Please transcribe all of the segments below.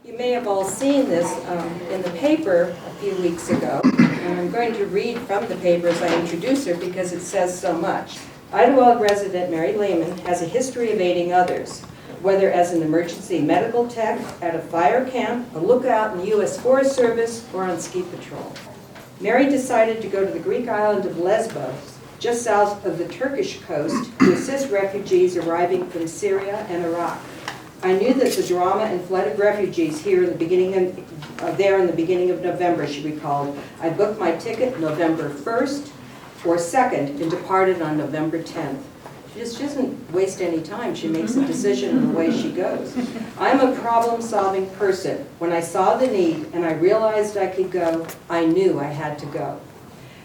You may have all seen this in the paper a few weeks ago, and I'm going to read from the paper as I introduce her because it says so much. Idlewild resident Mary Lehman has a history of aiding others, whether as an emergency medical tech, at a fire camp, a lookout in the U.S. Forest Service, or on ski patrol. Mary decided to go to the Greek island of Lesvos, just south of the Turkish coast, to assist refugees arriving from Syria and Iraq. I knew that the drama and flood of refugees here in the beginning of November, she recalled. I booked my ticket November 1st or 2nd and departed on November 10th. She doesn't waste any time. She makes a decision in the way she goes. I'm a problem-solving person. When I saw the need and I realized I could go, I knew I had to go.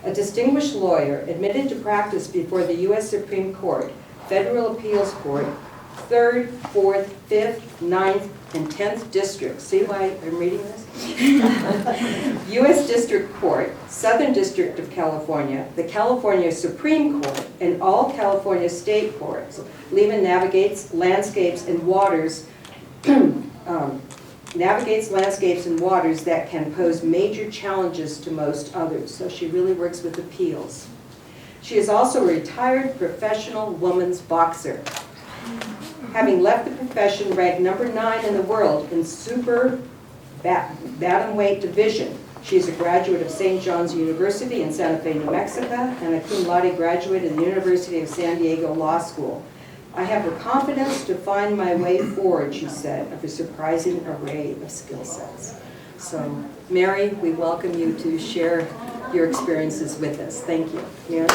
A distinguished lawyer admitted to practice before the U.S. Supreme Court, Federal Appeals Court, 3rd, 4th, 5th, 9th, and 10th districts. See why I'm reading this? U.S. District Court, Southern District of California, the California Supreme Court, and all California state courts. Lehman navigates landscapes and waters that can pose major challenges to most others. So she really works with appeals. She is also a retired professional women's boxer. Having left the profession ranked number 9 in the world in super bantamweight division. She is a graduate of St. John's University in Santa Fe, New Mexico, and a cum laude graduate of the University of San Diego Law School. I have the confidence to find my way forward, she said, of a surprising array of skill sets. So, Mary, we welcome you to share your experiences with us. Thank you. Mary?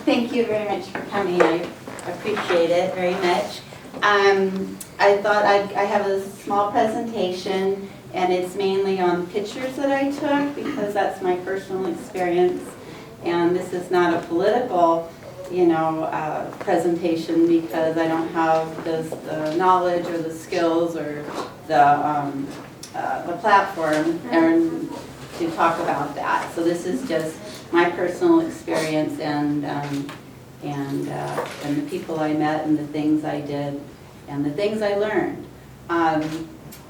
Thank you very much for coming. I appreciate it very much. I thought I have a small presentation, and it's mainly on pictures that I took because that's my personal experience. And this is not a political, presentation because I don't have the knowledge or the skills or the platform to talk about that. So this is just my personal experience and the people I met and the things I did and the things I learned. I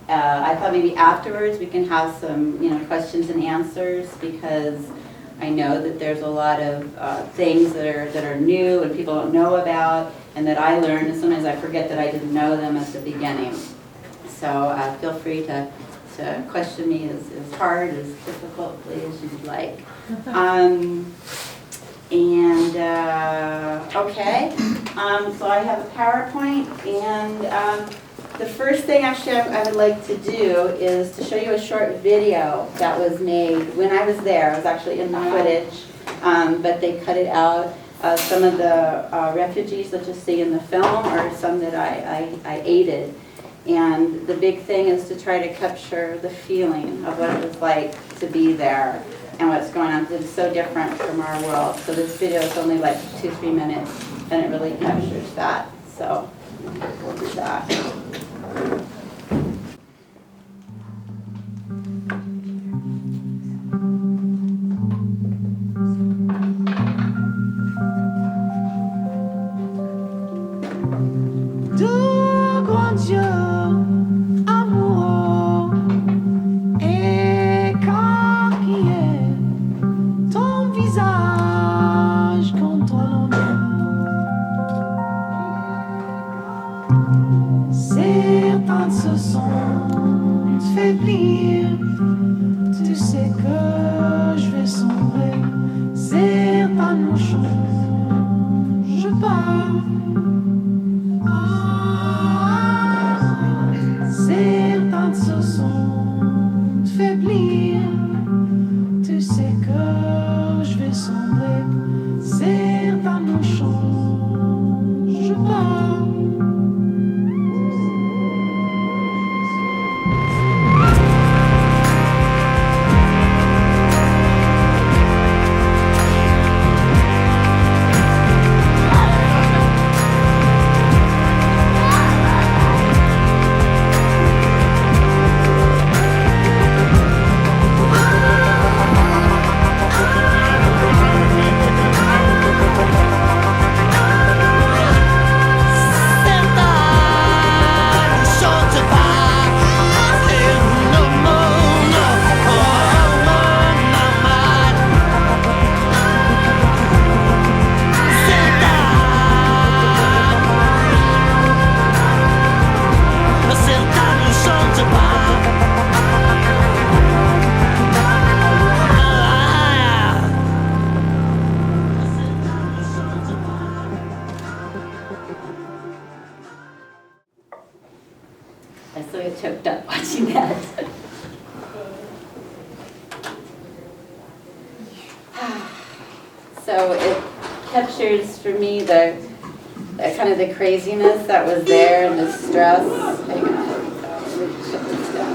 thought maybe afterwards we can have some questions and answers because I know that there's a lot of things that are new and people don't know about and that I learned, and sometimes I forget that I didn't know them at the beginning. So feel free to question me as hard, as difficultly as you'd like. Okay, so I have a PowerPoint, and the first thing actually I would like to do is to show you a short video that was made when I was there. I was actually in the footage, but they cut it out. Some of the refugees that you see in the film are some that I aided. And the big thing is to try to capture the feeling of what it was like to be there and what's going on. It's so different from our world. So this video is only like 2-3 minutes, and it really captures that. So we'll do that. Deux grands yeux amoureux écarquillés, ton visage contre le mien. Certains se sont faiblis, tu sais que je vais sombrer. Certains nous changent pas. Certains se sont faiblis, tu sais que je vais sombrer. Certains ne changent pas. choked up watching that. So it captures for me the kind of the craziness that was there and the stress. Hang on. Let me shut this down.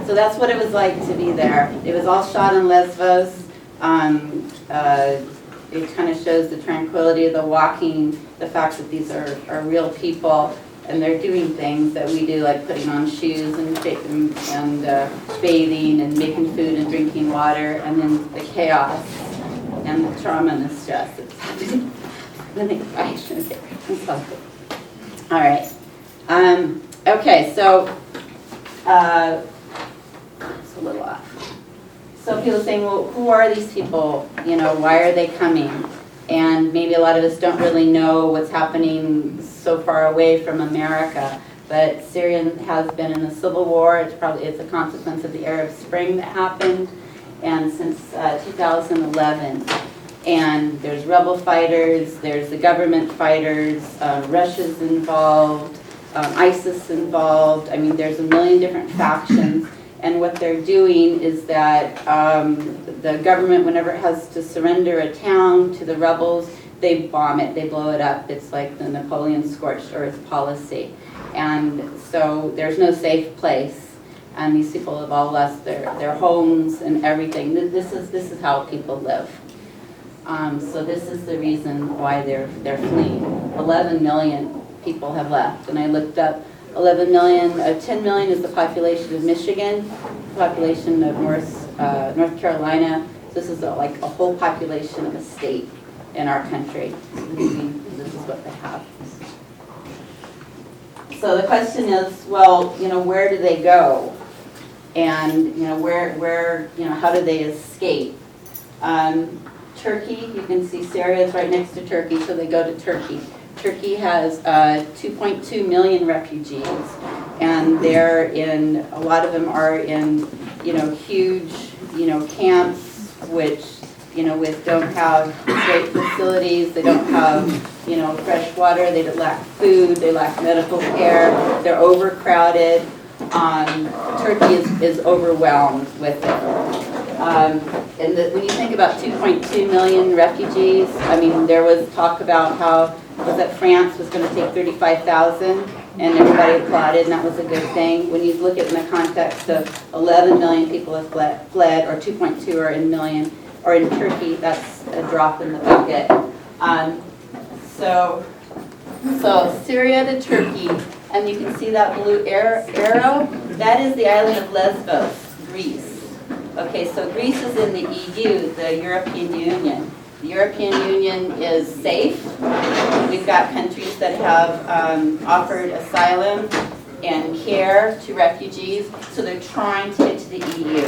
So that's what it was like to be there. It was all shot in Lesvos. It kind of shows the tranquility of the walking, the fact that these are real people, and they're doing things that we do, like putting on shoes and bathing and making food and drinking water, and then the chaos and the trauma and the stress that's happening. I shouldn't say. All right. Okay, so it's a little off. So people are saying, well, who are these people? You know, why are they coming? And maybe a lot of us don't really know what's happening so far away from America. But Syria has been in a civil war. It's a consequence of the Arab Spring that happened, and since 2011. And there's rebel fighters, there's the government fighters, Russia's involved, ISIS involved. I mean, there's a million different factions. And what they're doing is that the government, whenever it has to surrender a town to the rebels, they bomb it, they blow it up. It's like the Napoleon scorched earth policy. And so there's no safe place. And these people have all lost their homes and everything. This is how people live. So this is the reason why they're fleeing. 11 million people have left. And I looked up 11 million, 10 million is the population of Michigan, population of North Carolina. This is like a whole population of a state in our country. This is what they have. So the question is, well, you know, where do they go? And, you know, where, you know, how do they escape? Turkey, you can see Syria is right next to Turkey, so they go to Turkey. Turkey has 2.2 million refugees, and they're in, a lot of them are in, you know, huge, you know, camps, which, you know, don't have great facilities, they don't have, you know, fresh water, they lack food, they lack medical care, they're overcrowded. Turkey is overwhelmed with it. And when you think about 2.2 million refugees, I mean, there was talk about how that France was going to take 35,000, and everybody applauded, and that was a good thing. When you look at it in the context of 11 million people have fled, or 2.2 are in million, or in Turkey, that's a drop in the bucket. So Syria to Turkey, and you can see that blue arrow, that is the island of Lesvos, Greece. Okay, so Greece is in the EU, the European Union. The European Union is safe. We've got countries that have offered asylum and care to refugees, so they're trying to get to the EU.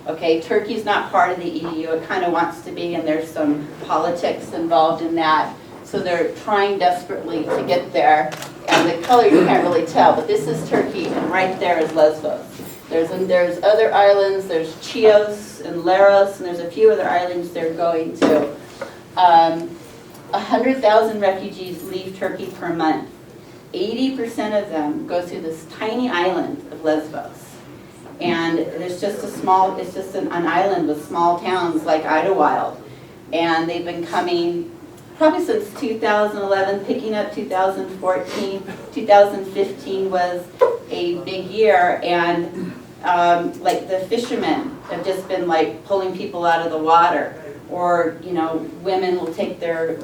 Okay, Turkey's not part of the EU, it kind of wants to be, and there's some politics involved in that. So they're trying desperately to get there. And the color you can't really tell, but this is Turkey, and right there is Lesvos. There's other islands, there's Chios and Leros, and there's a few other islands they're going to. 100,000 refugees leave Turkey per month. 80% of them go through this tiny island of Lesvos. And there's just it's just an island with small towns like Idlewild. And they've been coming probably since 2011, picking up 2014. 2015 was a big year, and like the fishermen have just been like pulling people out of the water. Or, you know, women will take their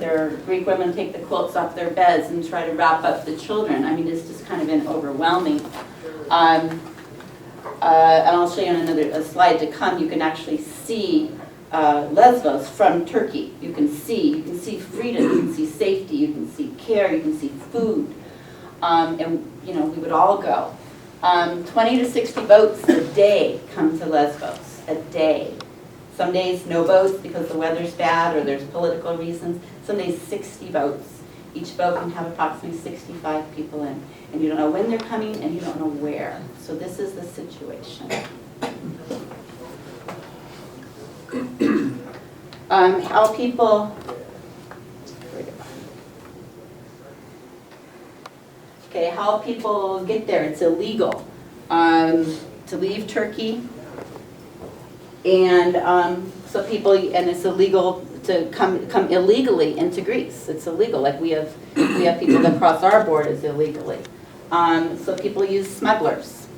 Greek women take the quilts off their beds and try to wrap up the children. I mean, it's just kind of been overwhelming. And I'll show you on a slide to come. You can actually see Lesvos from Turkey. You can see freedom, you can see safety, you can see care, you can see food. And, you know, we would all go. 20 to 60 boats a day come to Lesvos, a day. Some days no boats because the weather's bad or there's political reasons. Some days 60 boats. Each boat can have approximately 65 people in. And you don't know when they're coming and you don't know where. So this is the situation. How people Okay, how people get there, it's illegal to leave Turkey. And so people, and it's illegal to come illegally into Greece. It's illegal, like we have people that cross our borders illegally. So people use smugglers.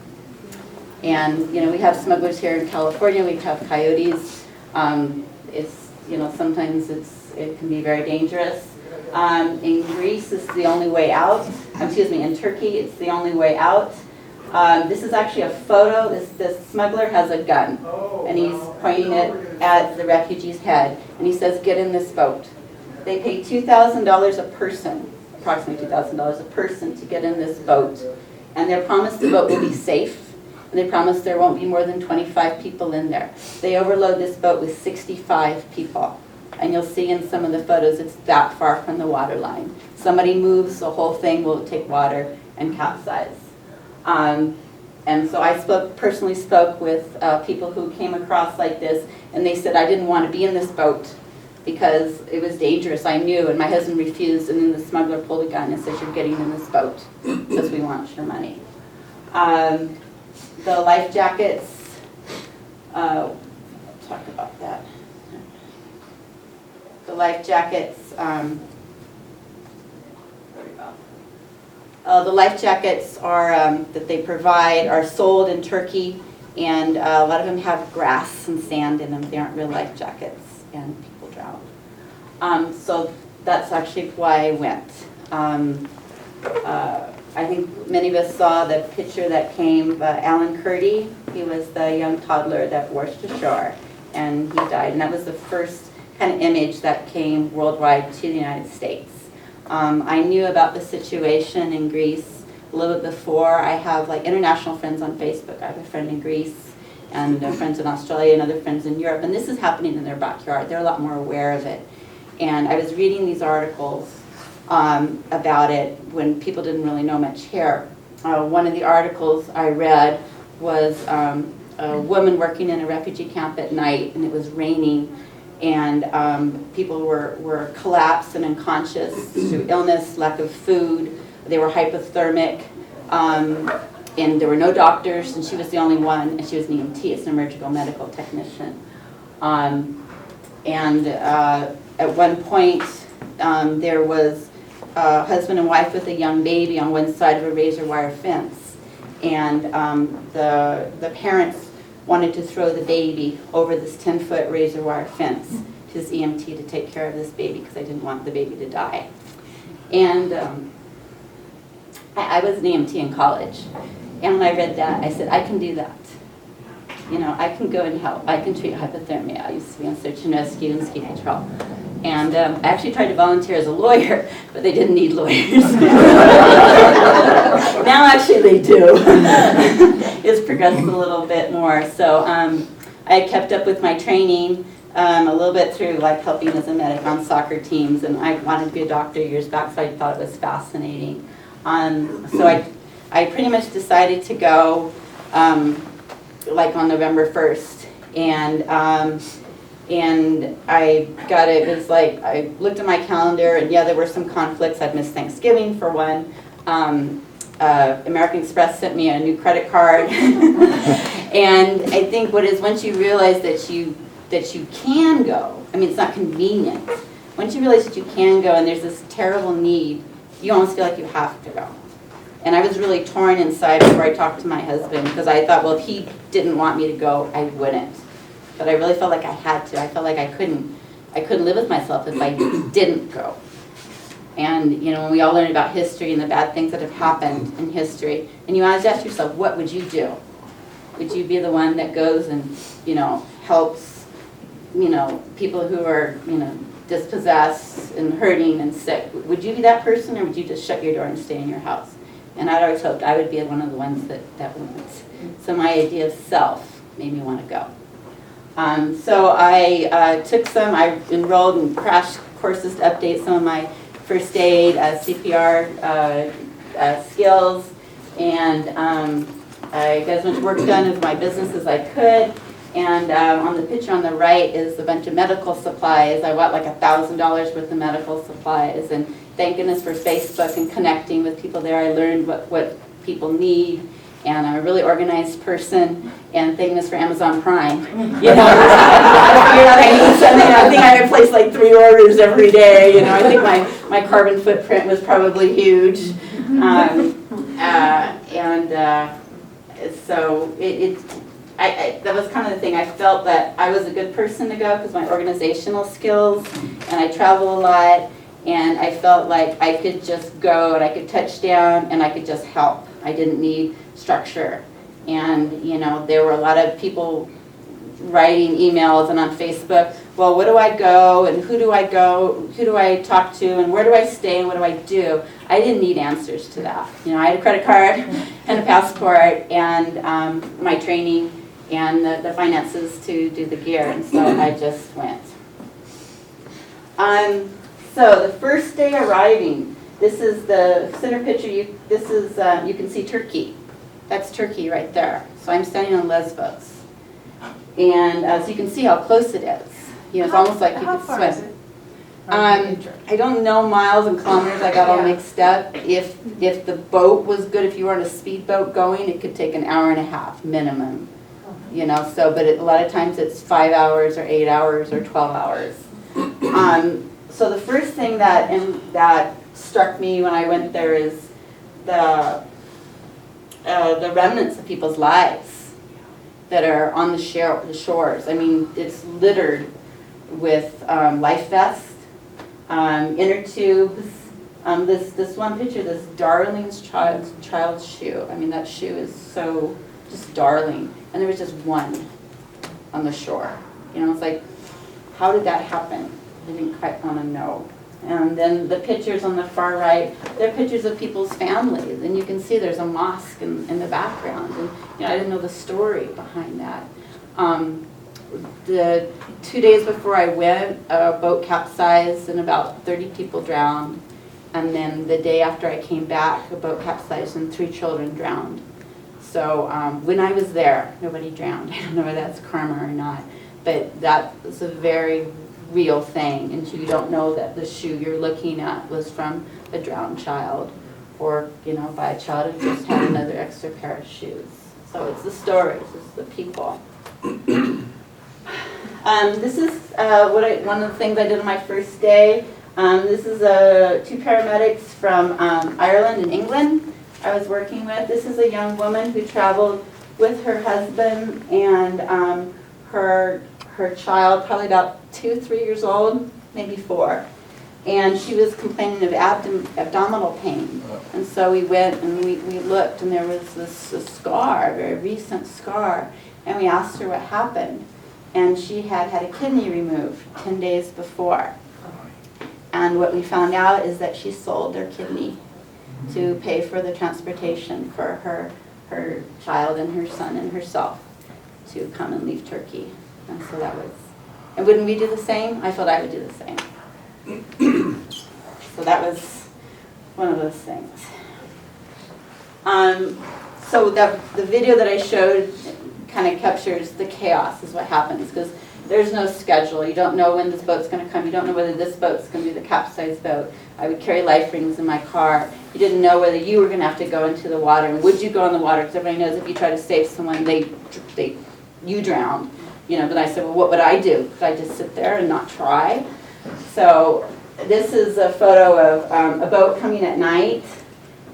And, we have smugglers here in California, we have coyotes. Sometimes it can be very dangerous. In Greece, it's the only way out. In Turkey, it's the only way out. This is actually a photo. This smuggler has a gun, and he's pointing it at the refugee's head, and he says, "Get in this boat." They pay $2,000 a person, approximately $2,000 a person, to get in this boat, and they're promised the boat will be safe, and they promise there won't be more than 25 people in there. They overload this boat with 65 people, and you'll see in some of the photos it's that far from the water line. Somebody moves, the whole thing will take water and capsize. And so I personally spoke with people who came across like this, and they said, "I didn't want to be in this boat because it was dangerous. I knew," and my husband refused, and then the smuggler pulled a gun and said, "You're getting in this boat because we want your money." The life jackets, we'll talk about that. The life jackets, the life jackets are that they provide are sold in Turkey, and a lot of them have grass and sand in them. They aren't real life jackets, and people drown. So that's actually why I went. I think many of us saw the picture that came of Alan Kurdi. He was the young toddler that washed ashore, and he died. And that was the first kind of image that came worldwide to the United States. I knew about the situation in Greece a little bit before. I have international friends on Facebook. I have a friend in Greece and friends in Australia and other friends in Europe, and this is happening in their backyard. They're a lot more aware of it. And I was reading these articles about it when people didn't really know much here. One of the articles I read was a woman working in a refugee camp at night, and it was raining, and people were collapsed and unconscious through illness, lack of food. They were hypothermic, and there were no doctors, and she was the only one, and she was an EMT, it's an emergency medical technician. At one point, there was a husband and wife with a young baby on one side of a razor wire fence, and the parents wanted to throw the baby over this 10-foot razor wire fence to this EMT to take care of this baby because they didn't want the baby to die. And I was an EMT in college, and when I read that, I said, I can do that. I can go and help. I can treat hypothermia. I used to be on search and rescue and ski patrol. And I actually tried to volunteer as a lawyer, but they didn't need lawyers. Now actually they do. It's progressed a little bit more. So I kept up with my training a little bit through helping as a medic on soccer teams, and I wanted to be a doctor years back, so I thought it was fascinating. So I pretty much decided to go on November 1st, and I got it. It was I looked at my calendar, and yeah, there were some conflicts. I'd missed Thanksgiving for one. American Express sent me a new credit card, and I think once you realize that you can go. I mean, it's not convenient. Once you realize that you can go, and there's this terrible need, you almost feel like you have to go. And I was really torn inside before I talked to my husband, because I thought, well, if he didn't want me to go, I wouldn't. But I really felt like I had to. I felt like I couldn't live with myself if I didn't go. And when we all learn about history and the bad things that have happened in history, and you always ask yourself, what would you do? Would you be the one that goes and helps people who are dispossessed and hurting and sick? Would you be that person, or would you just shut your door and stay in your house? And I'd always hoped I would be one of the ones that wouldn't. So my idea of self made me want to go. So I I enrolled in crash courses to update some of my first aid, CPR skills, and I got as much work done of my business as I could. And on the picture on the right is a bunch of medical supplies. I bought like $1,000 worth of medical supplies, and thank goodness for Facebook and connecting with people there. I learned what people need, and I'm a really organized person, and thank goodness for Amazon Prime. You know, I think I had placed like 3 orders every day. You know, I think my carbon footprint was probably huge. So that was kind of the thing. I felt that I was a good person to go because my organizational skills, and I travel a lot, and I felt like I could just go and I could touch down and I could just help. I didn't need structure. And you know, there were a lot of people writing emails and on Facebook, well, where do I go and who do I talk to and where do I stay and what do I do? I didn't need answers to that. You know, I had a credit card and a passport and my training and the finances to do the gear, and so I just went. So the first day arriving, this is the center picture. You can see Turkey. That's Turkey right there. So I'm standing on Lesvos. And as you can see how close it is. You know, it's almost like you could swim. I don't know miles and kilometers. I got all mixed up. If the boat was good, if you were on a speedboat going, it could take an hour and a half minimum. You know, so but a lot of times it's 5 hours or 8 hours or 12 hours. So the first thing that struck me when I went there is the remnants of people's lives that are on the shores. I mean, it's littered with life vests, inner tubes. This one picture, this darling's child's shoe. I mean, that shoe is so just darling. And there was just one on the shore. You know, it's like, how did that happen? I didn't quite want to know. And then the pictures on the far right, they're pictures of people's families. And you can see there's a mosque in the background. And you know, I didn't know the story behind that. The 2 days before I went, a boat capsized and about 30 people drowned. And then the day after I came back, a boat capsized and 3 children drowned. So when I was there, nobody drowned. I don't know whether that's karma or not. But that was a very real thing, and you don't know that the shoe you're looking at was from a drowned child, or you know, by a child who just had another extra pair of shoes. So it's the stories, it's the people. This is one of the things I did on my first day. This is 2 paramedics from Ireland and England I was working with. This is a young woman who traveled with her husband and her child, probably about 2-3 years old, maybe 4. And she was complaining of abdominal pain. And so we went and we looked, and there was this scar, a very recent scar. And we asked her what happened. And she had had a kidney removed 10 days before. And what we found out is that she sold her kidney to pay for the transportation for her child and her son and herself to come and leave Turkey. And so that was, and wouldn't we do the same? I felt I would do the same. So that was one of those things. So the video that I showed kind of captures the chaos is what happens, because there's no schedule. You don't know when this boat's going to come. You don't know whether this boat's going to be the capsized boat. I would carry life rings in my car. You didn't know whether you were going to have to go into the water. And would you go in the water? Because everybody knows if you try to save someone, you drown. You know, but I said, well, what would I do? Could I just sit there and not try? So this is a photo of a boat coming at night.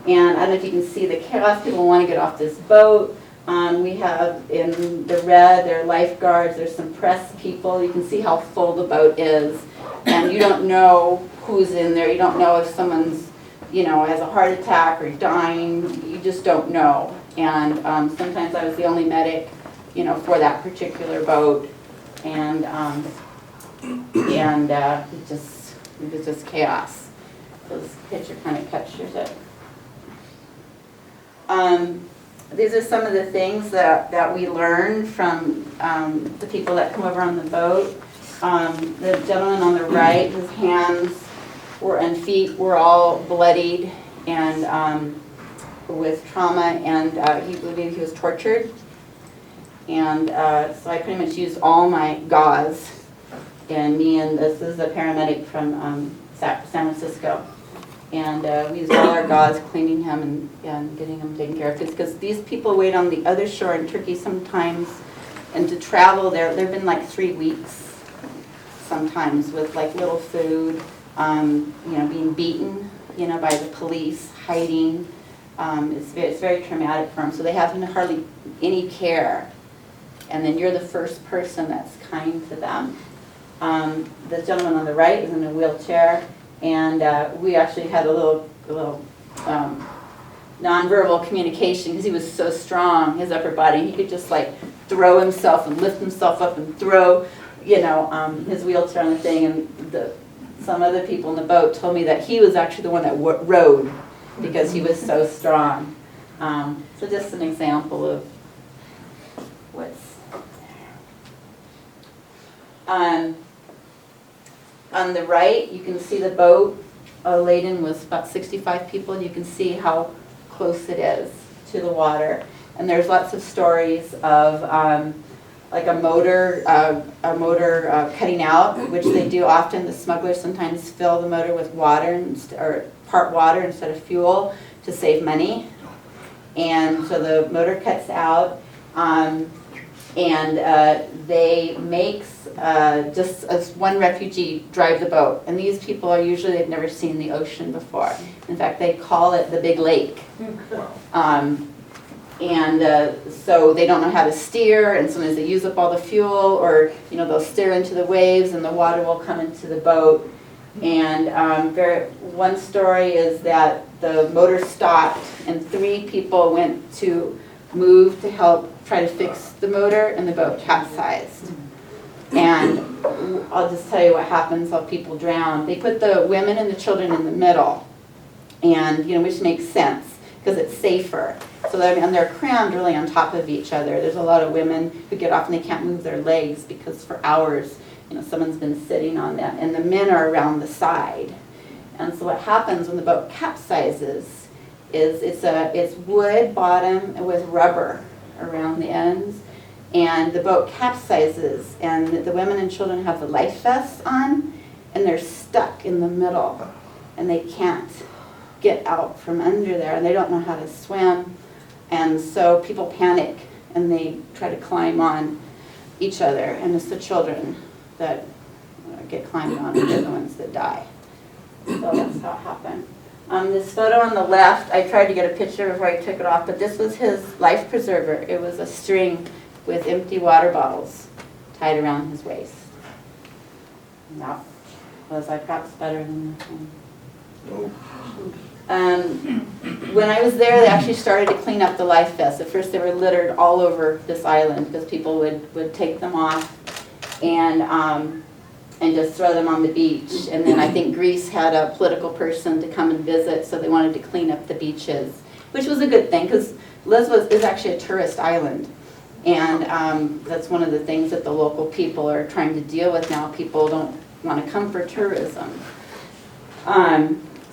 And I don't know if you can see the chaos. People want to get off this boat. We have in the red, there are lifeguards, there's some press people. You can see how full the boat is. And you don't know who's in there. You don't know if someone's, you know, has a heart attack or dying. You just don't know. And sometimes I was the only medic, you know, for that particular boat. And it was just chaos. So this picture kind of captures it. These are some of the things that we learned from the people that come over on the boat. The gentleman on the right, his hands and feet were all bloodied and with trauma, and he believed he was tortured. And so I pretty much used all my gauze. And this is a paramedic from San Francisco. And we used all our gauze cleaning him and getting him taken care of. Because these people wait on the other shore in Turkey sometimes. And to travel there, they've been like 3 weeks sometimes with like little food, being beaten, by the police, hiding. It's very traumatic for them. So they have hardly any care. And then you're the first person that's kind to them. The gentleman on the right is in a wheelchair, and we actually had a little nonverbal communication because he was so strong, his upper body. He could just like throw himself and lift himself up and throw, his wheelchair on the thing. And some other people in the boat told me that he was actually the one that rowed because he was so strong. So just an example of what's on the right, you can see the boat laden with about 65 people, and you can see how close it is to the water. And there's lots of stories of like a motor cutting out, which they do often. The smugglers sometimes fill the motor with water or part water instead of fuel to save money. And so the motor cuts out. They make just as one refugee drive the boat. And these people are usually, they've never seen the ocean before. In fact, they call it the Big Lake. So they don't know how to steer, and sometimes they use up all the fuel, or they'll steer into the waves and the water will come into the boat. And one story is that the motor stopped and 3 people went to move to help try to fix the motor, and the boat capsized. And I'll just tell you what happens while people drown. They put the women and the children in the middle, and which makes sense because it's safer. So they're crammed really on top of each other. There's a lot of women who get off and they can't move their legs because for hours, someone's been sitting on them, and the men are around the side. And so what happens when the boat capsizes is it's wood bottom with rubber around the ends, and the boat capsizes, and the women and children have the life vests on, and they're stuck in the middle, and they can't get out from under there, and they don't know how to swim. And so people panic, and they try to climb on each other, and it's the children that get climbed on, and they're the ones that die. So that's how it happened. This photo on the left, I tried to get a picture before I took it off, but this was his life preserver. It was a string with empty water bottles tied around his waist. No. Was I perhaps better than this one? When I was there, they actually started to clean up the life vests. At first they were littered all over this island because people would take them off and just throw them on the beach. And then I think Greece had a political person to come and visit, so they wanted to clean up the beaches, which was a good thing because Lesvos is actually a tourist island. And that's one of the things that the local people are trying to deal with now. People don't want to come for tourism.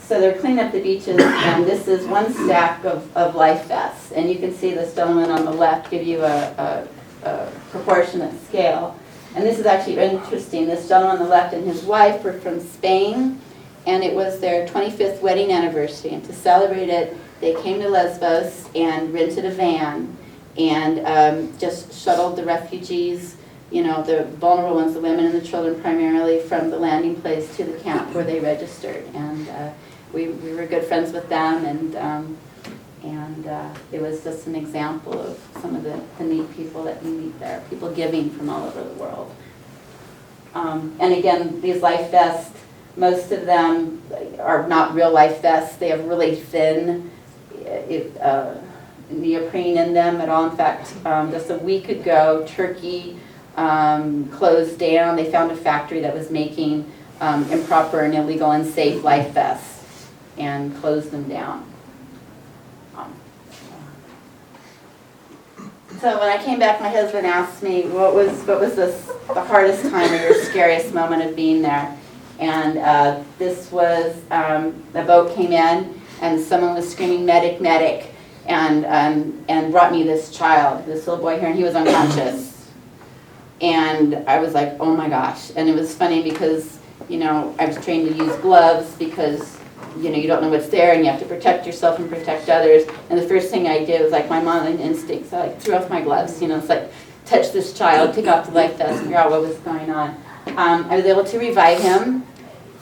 So they're cleaning up the beaches, and this is one stack of life vests. And you can see this gentleman on the left give you a proportionate scale. And this is actually interesting. This gentleman on the left and his wife were from Spain, and it was their 25th wedding anniversary. And to celebrate it, they came to Lesvos and rented a van and just shuttled the refugees, the vulnerable ones, the women and the children primarily, from the landing place to the camp where they registered. And we were good friends with them, and it was just an example of some of the neat people that we meet there, people giving from all over the world. And again, these life vests, most of them are not real life vests. They have really thin neoprene in them at all. In fact, just a week ago, Turkey closed down. They found a factory that was making improper and illegal and unsafe life vests and closed them down. So when I came back, my husband asked me, what was the hardest time or your scariest moment of being there? And this was, the boat came in and someone was screaming, medic, medic. and brought me this child, this little boy here, and he was unconscious. And I was like, oh my gosh. And it was funny because, you know, I was trained to use gloves because, you know, you don't know what's there and you have to protect yourself and protect others. And the first thing I did was like my mom instincts. I like threw off my gloves, you know, it's like touch this child, take off the life vest, figure out what was going on. I was able to revive him.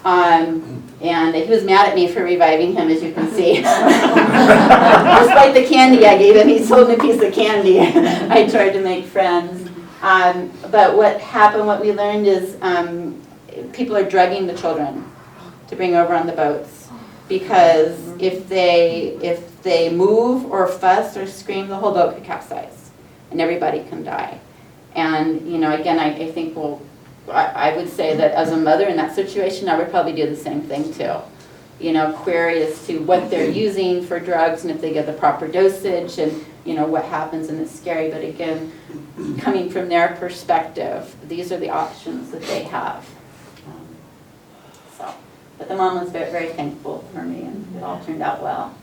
And he was mad at me for reviving him, as you can see. Despite the candy I gave him, he's holding a piece of candy. I tried to make friends. But what happened, what we learned is people are drugging the children to bring over on the boats. Because if they move or fuss or scream, the whole boat could capsize. And everybody can die. And, you know, again, I think, well, I would say that as a mother in that situation, I would probably do the same thing too. You know, query as to what they're using for drugs and if they get the proper dosage and, you know, what happens, and it's scary. But again, coming from their perspective, these are the options that they have. But the mom was very, very thankful for me, and it all turned out well.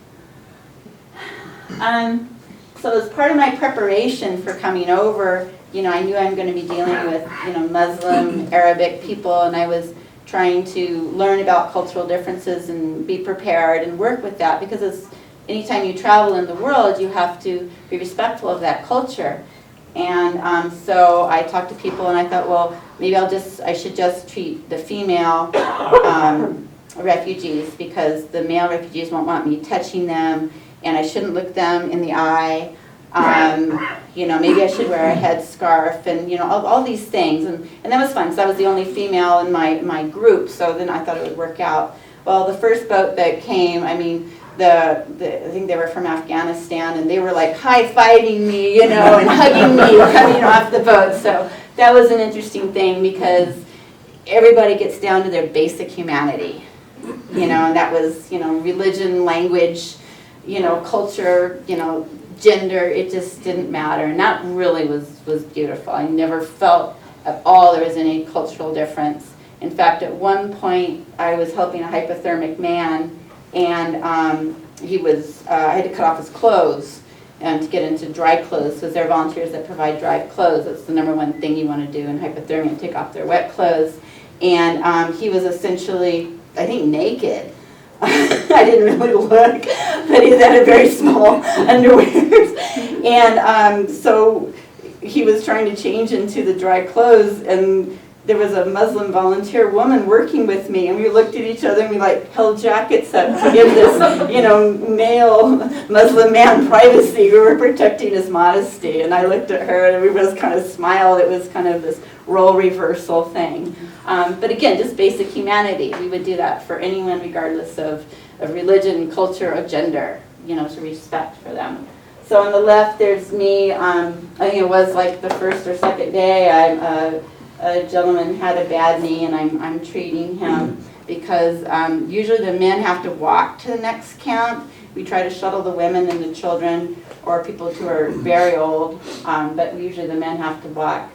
So as part of my preparation for coming over, you know, I knew I'm going to be dealing with, you know, Muslim, Arabic people, and I was trying to learn about cultural differences and be prepared and work with that, because anytime you travel in the world, you have to be respectful of that culture. And so I talked to people, and I thought, well, maybe I should just treat the female refugees, because the male refugees won't want me touching them, and I shouldn't look them in the eye. You know, maybe I should wear a headscarf, and, you know, all these things. And that was fun, because I was the only female in my group, so then I thought it would work out. Well, the first boat that came, I mean, I think they were from Afghanistan, and they were like high-fiving me, you know, and hugging me coming off the boat. So that was an interesting thing, because everybody gets down to their basic humanity, you know, and that was, you know, religion, language, you know, culture, you know, gender. It just didn't matter, and that really was beautiful. I never felt at all there was any cultural difference. In fact, at one point, I was helping a hypothermic man, and he was, I had to cut off his clothes to get into dry clothes, because there are volunteers that provide dry clothes. That's the number one thing you want to do in hypothermia, take off their wet clothes. And he was essentially, I think, naked. I didn't really look, but he had a very small underwear. And so he was trying to change into the dry clothes, and there was a Muslim volunteer woman working with me, and we looked at each other and we like held jackets up to give this, you know, male Muslim man privacy. We were protecting his modesty, and I looked at her and we both kind of smiled. It was kind of this role reversal thing. But again, just basic humanity. We would do that for anyone, regardless of religion, culture, or gender, you know, to respect for them. So on the left, there's me. I think it was like the first or second day. A gentleman had a bad knee, and I'm treating him, because usually the men have to walk to the next camp. We try to shuttle the women and the children, or people who are very old, but usually the men have to walk.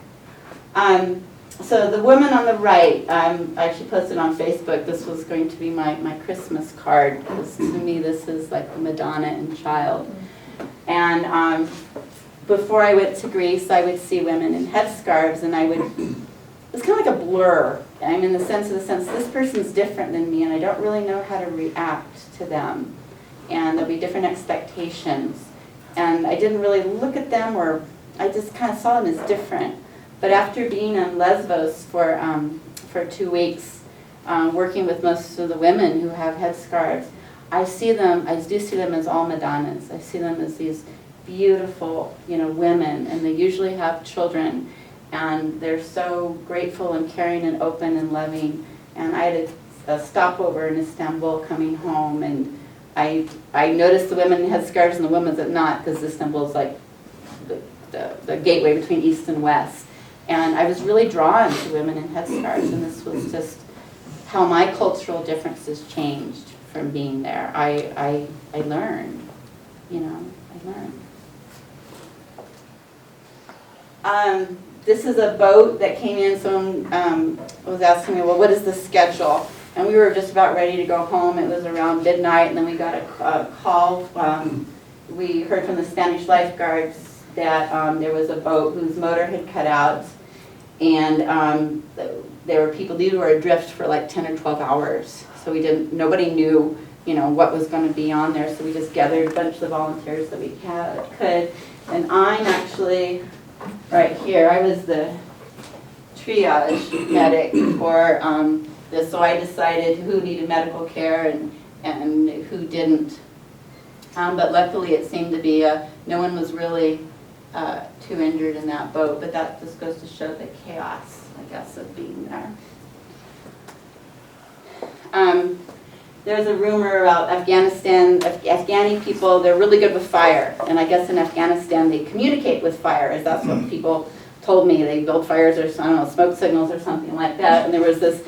So the woman on the right, I actually posted on Facebook, this was going to be my Christmas card, because to me this is like the Madonna and Child. And before I went to Greece, I would see women in headscarves, and it was kind of like a blur. I'm in the sense, this person's different than me, and I don't really know how to react to them. And there'll be different expectations. And I didn't really look at them, or I just kind of saw them as different. But after being on Lesvos for 2 weeks, working with most of the women who have headscarves, I do see them as all Madonnas. I see them as these beautiful, you know, women, and they usually have children, and they're so grateful and caring and open and loving. And I had a stopover in Istanbul coming home, and I noticed the women in headscarves and the women that not, because Istanbul is like the gateway between East and West. And I was really drawn to women in headscarves, and this was just how my cultural differences changed from being there. I learned, you know, I learned. This is a boat that came in. Someone was asking me, well, what is the schedule? And we were just about ready to go home. It was around midnight, and then we got a call we heard from the Spanish lifeguards that there was a boat whose motor had cut out, and there were people, these were adrift for like 10 or 12 hours. So nobody knew, what was going to be on there. So we just gathered a bunch of volunteers that we could. And I'm actually right here. I was the triage medic for this. So I decided who needed medical care and who didn't. But luckily it seemed to be, no one was really too injured in that boat. But that just goes to show the chaos, I guess, of being there. There's a rumor about Afghanistan, Afghani people, they're really good with fire. And I guess in Afghanistan they communicate with fire, as that's what people told me. They build fires or, I don't know, smoke signals or something like that. And there was this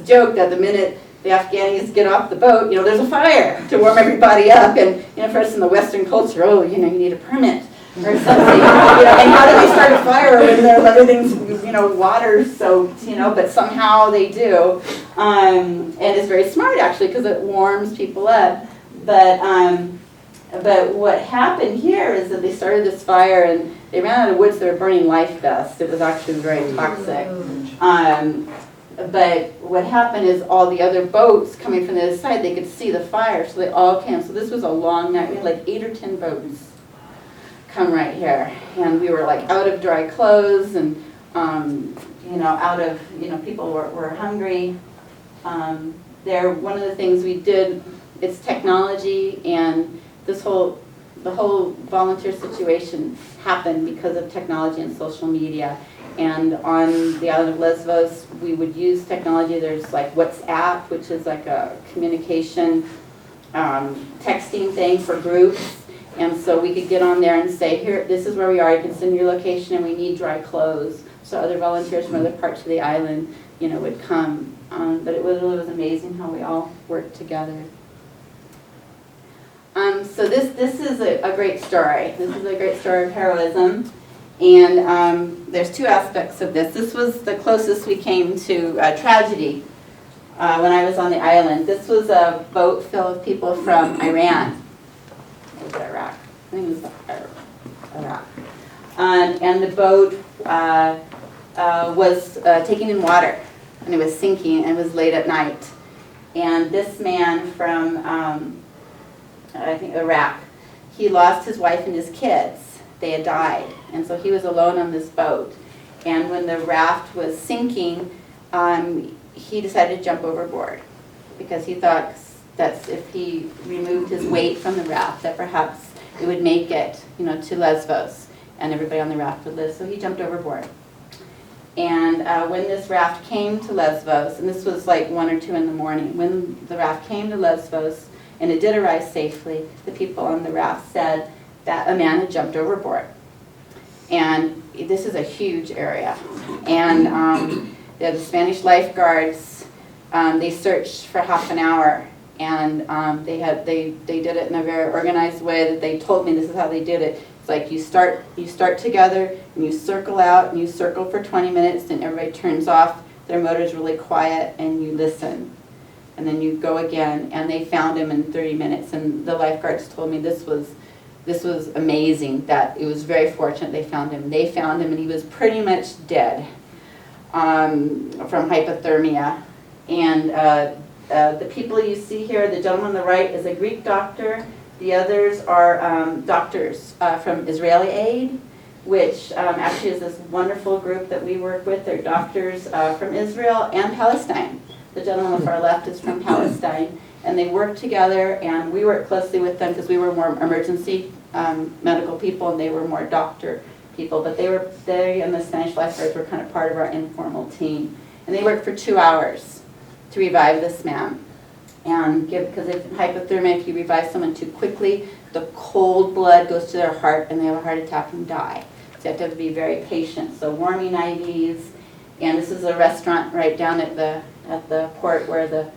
joke that the minute the Afghanis get off the boat, there's a fire to warm everybody up. And, first in the Western culture, you need a permit or something. And how do they start a fire when everything's, water soaked, but somehow they do. And it's very smart, actually, because it warms people up. But what happened here is that they started this fire, and they ran out of wood, so they were burning life vests. It was actually very toxic. But what happened is all the other boats coming from the other side, they could see the fire, so they all came. So this was a long night. We had like 8 or 10 boats come right here. And we were like out of dry clothes, and out of, people were hungry. One of the things we did, it's technology, and the whole volunteer situation happened because of technology and social media. And on the island of Lesvos, we would use technology. There's like WhatsApp, which is like a communication texting thing for groups. And so we could get on there and say, here, this is where we are. You can send your location, and we need dry clothes. So other volunteers from other parts of the island, would come. But it was amazing how we all worked together. So this is a great story. This is a great story of heroism. And there's 2 aspects of this. This was the closest we came to tragedy when I was on the island. This was a boat full of people from Iran. It was Iraq. I think it was Iraq. And the boat was taking in water, and it was sinking, and it was late at night. And this man from, I think, Iraq, he lost his wife and his kids. They had died, and so he was alone on this boat. And when the raft was sinking, he decided to jump overboard because he thought that if he removed his weight from the raft, that perhaps it would make it, to Lesvos, and everybody on the raft would live. So he jumped overboard. And when this raft came to Lesvos, and this was like 1 or 2 in the morning, when the raft came to Lesvos, and it did arrive safely, the people on the raft said that a man had jumped overboard. And this is a huge area. And the Spanish lifeguards, they searched for half an hour, and they did it in a very organized way that they told me this is how they did it. It's like you start together, and you circle out, and you circle for 20 minutes, and everybody turns off their motors really quiet, and you listen. And then you go again, and they found him in 30 minutes. And the lifeguards told me this was amazing, that it was very fortunate they found him. They found him, and he was pretty much dead from hypothermia. And the people you see here, the gentleman on the right is a Greek doctor. The others are doctors from Israeli Aid, which actually is this wonderful group that we work with. They're doctors from Israel and Palestine. The gentleman on the far left is from Palestine. And they work together, and we work closely with them because we were more emergency medical people, and they were more doctor people. But they and the Spanish lifeguards were kind of part of our informal team. And they worked for 2 hours to revive this man. And because if hypothermia, if you revive someone too quickly, the cold blood goes to their heart, and they have a heart attack and die. So you have to be very patient. So warming IVs, and this is a restaurant right down at the port where the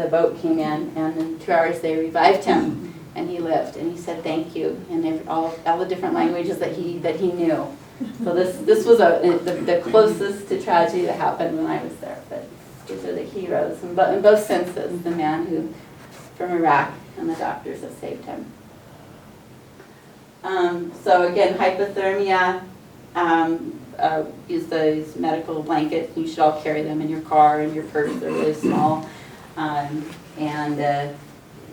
boat came in, and in 2 hours they revived him, and he lived, and he said thank you, and all the different languages that he knew. So this was the closest to tragedy that happened when I was there. But these are the heroes in both senses: the man who from Iraq and the doctors that saved him. So again, hypothermia, use those medical blankets. You should all carry them in your car and your purse. They're really small.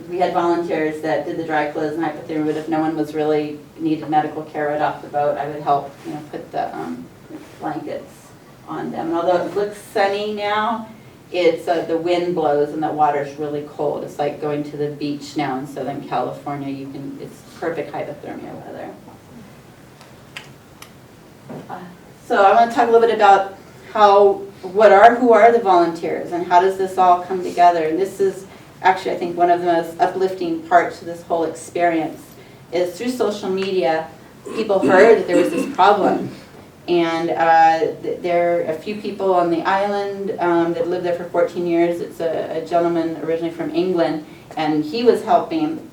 We had volunteers that did the dry clothes and hypothermia, but if no one was really needed medical care right off the boat, I would help, put the blankets on them. And although it looks sunny now, it's the wind blows and the water's really cold. It's like going to the beach now in Southern California. It's perfect hypothermia weather. So I want to talk a little bit about who are the volunteers and how does this all come together. And this is actually, I think, one of the most uplifting parts of this whole experience is through social media, people heard that there was this problem. And there are a few people on the island that lived there for 14 years. It's a gentleman originally from England, and he was helping.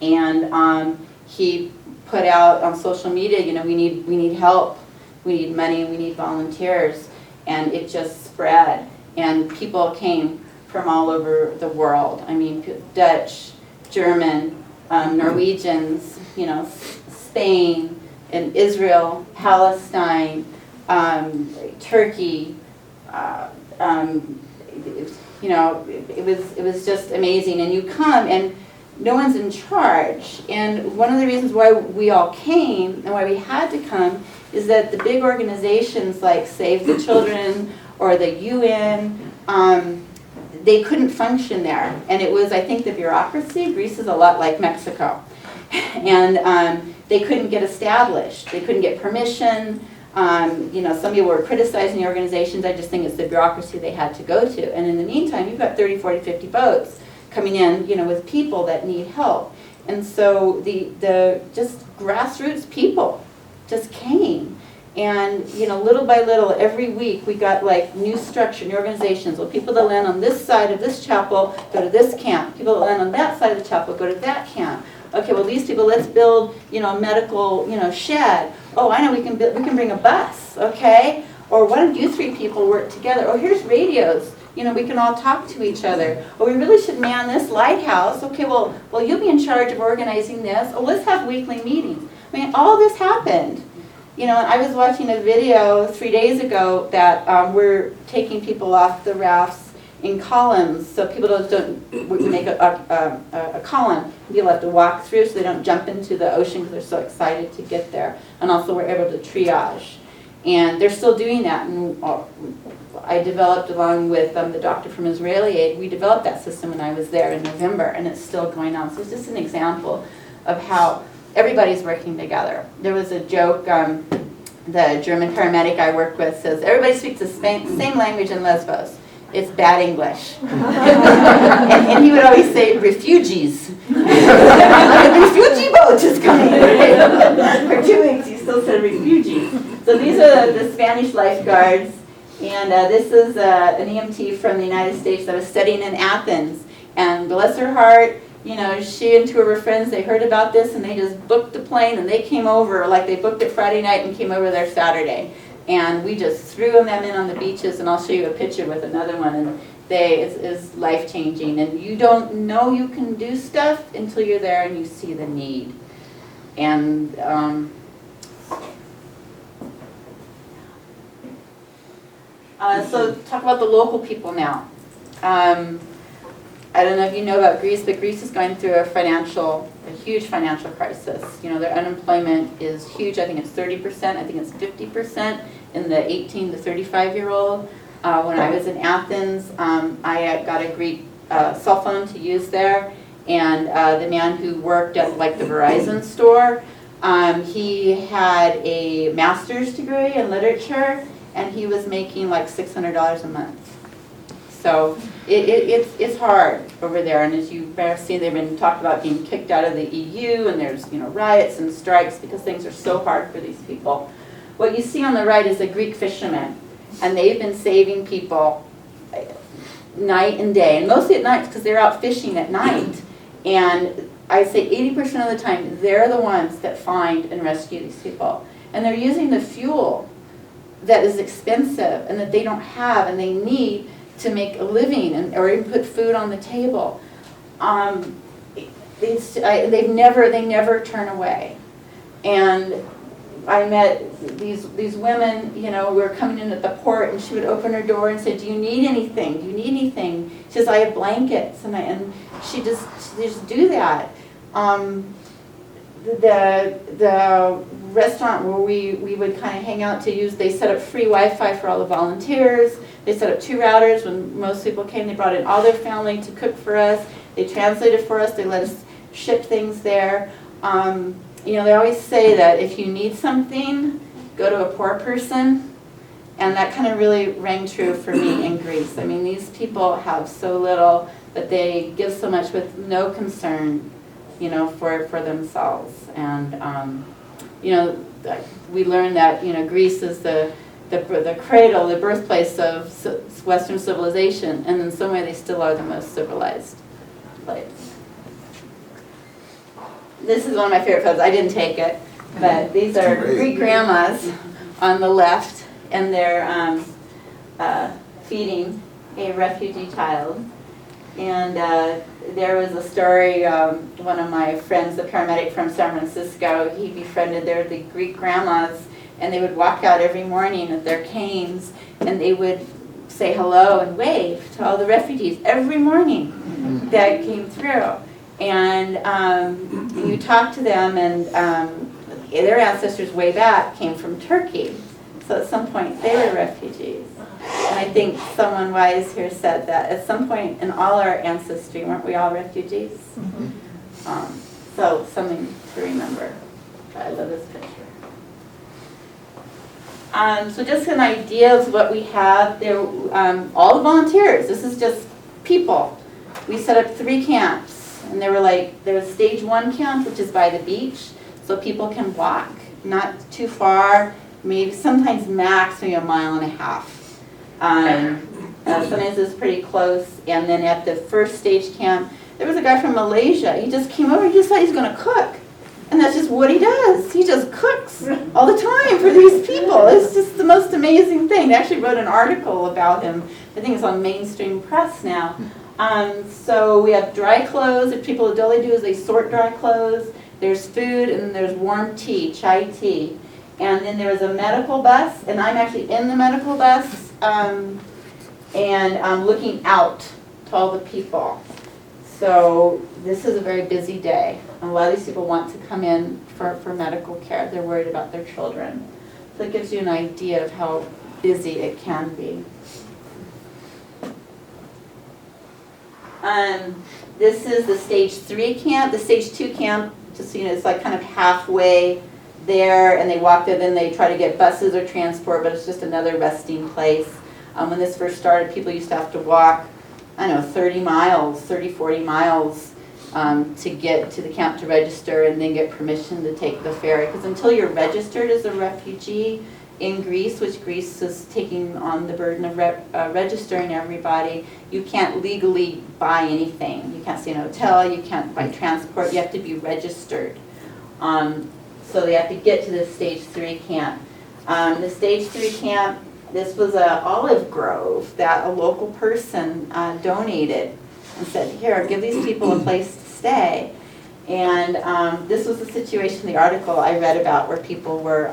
And he put out on social media, we need help, we need money, we need volunteers. And it just spread. And people came from all over the world. I mean, Dutch, German, Norwegians, Spain, and Israel, Palestine, Turkey. It was just amazing. And you come, and no one's in charge. And one of the reasons why we all came and why we had to come is that the big organizations like Save the Children or the UN, they couldn't function there. And it was, I think, the bureaucracy. Greece is a lot like Mexico. And they couldn't get established. They couldn't get permission. Some people were criticizing the organizations. I just think it's the bureaucracy they had to go to. And in the meantime, you've got 30, 40, 50 boats coming in, with people that need help. And so the just grassroots people just came. And, little by little, every week we got like new structure, new organizations. Well, people that land on this side of this chapel go to this camp. People that land on that side of the chapel go to that camp. Okay, well, these people, let's build, a medical, shed. Oh, I know, we can bring a bus, okay? Or why don't you three people work together? Oh, here's radios. We can all talk to each other. Or we really should man this lighthouse. Okay, well, you'll be in charge of organizing this. Oh, let's have weekly meetings. I mean, all this happened. I was watching a video 3 days ago that we're taking people off the rafts in columns, so people we make a column. People have to walk through so they don't jump into the ocean because they're so excited to get there. And also we're able to triage. And they're still doing that. And I developed, along with the doctor from Israeli Aid, we developed that system when I was there in November, and it's still going on. So it's just an example of how everybody's working together. There was a joke, the German paramedic I worked with says, everybody speaks the same language in Lesvos. It's bad English. and he would always say, refugees. The refugee boat is coming. For 2 weeks he still said refugees. So these are the Spanish lifeguards. And this is an EMT from the United States that was studying in Athens. And bless her heart, she and two of her friends, they heard about this and they just booked the plane and they came over, like they booked it Friday night and came over there Saturday. And we just threw them in on the beaches, and I'll show you a picture with another one. And it's life-changing. And you don't know you can do stuff until you're there and you see the need. And so talk about the local people now. I don't know if you know about Greece, but Greece is going through a huge financial crisis. Their unemployment is huge. I think it's 30%. I think it's 50% in the 18 to 35-year-old. When I was in Athens, I got a Greek cell phone to use there, and the man who worked at the Verizon store, he had a master's degree in literature, and he was making like $600 a month. So it's hard over there, and as you better see, they've been talked about being kicked out of the EU, and there's riots and strikes because things are so hard for these people. What you see on the right is a Greek fisherman, and they've been saving people night and day, and mostly at night because they're out fishing at night. And I'd say 80% of the time, they're the ones that find and rescue these people. And they're using the fuel that is expensive and that they don't have and they need to make a living or even put food on the table. They never turn away. And I met these women, you know, we were coming in at the port, and she would open her door and say, "Do you need anything? Do you need anything?" She says, "I have blankets," and she just do that. The restaurant where we would kind of hang out to use, they set up free Wi-Fi for all the volunteers. They set up 2 routers. When most people came, they brought in all their family to cook for us. They translated for us. They let us ship things there. You know, they always say that if you need something, go to a poor person. And that kind of really rang true for me in Greece. I mean, these people have so little, but they give so much with no concern, you know, for themselves. And, you know, we learned that, you know, Greece is the cradle, the birthplace of Western civilization, and in some way they still are the most civilized place. This is one of my favorite photos. I didn't take it, but these are Greek grandmas on the left, and they're feeding a refugee child. And there was a story, one of my friends, the paramedic from San Francisco, he befriended the Greek grandmas, and they would walk out every morning with their canes, and they would say hello and wave to all the refugees every morning that came through. And you talk to them, and their ancestors way back came from Turkey. So at some point they were refugees. And I think someone wise here said that at some point in all our ancestry, weren't we all refugees? So something to remember. I love this picture. So just an idea of what we have there. All the volunteers, this is just people. We set up 3 camps. And they were like, there was stage 1 camp, which is by the beach, so people can walk, not too far, maybe sometimes max maybe 1.5 miles. Sometimes it's pretty close. And then at the first stage camp, there was a guy from Malaysia. He just came over, he just thought he was going to cook. And that's just what he does. He just cooks all the time for these people. It's just the most amazing thing. They actually wrote an article about him. I think it's on mainstream press now. So we have dry clothes. If people, all they do is they sort dry clothes. There's food, and there's warm tea, chai tea. And then there was a medical bus, and I'm actually in the medical bus, and I'm looking out to all the people. So this is a very busy day. A lot of these people want to come in for medical care. They're worried about their children. So it gives you an idea of how busy it can be. This is the stage 3 camp. The stage 2 camp, just so you know, it's like kind of halfway there, and they walk there, then they try to get buses or transport, but it's just another resting place. When this first started, people used to have to walk, I don't know, 30 miles, 30, 40 miles to get to the camp to register and then get permission to take the ferry. Because until you're registered as a refugee in Greece, which Greece is taking on the burden of registering everybody, you can't legally buy anything. You can't stay in a hotel, you can't buy transport, you have to be registered. So they have to get to the stage 3 camp. The stage 3 camp, this was an olive grove that a local person donated and said, here, give these people a place to stay. And this was the situation, the article I read about, where people were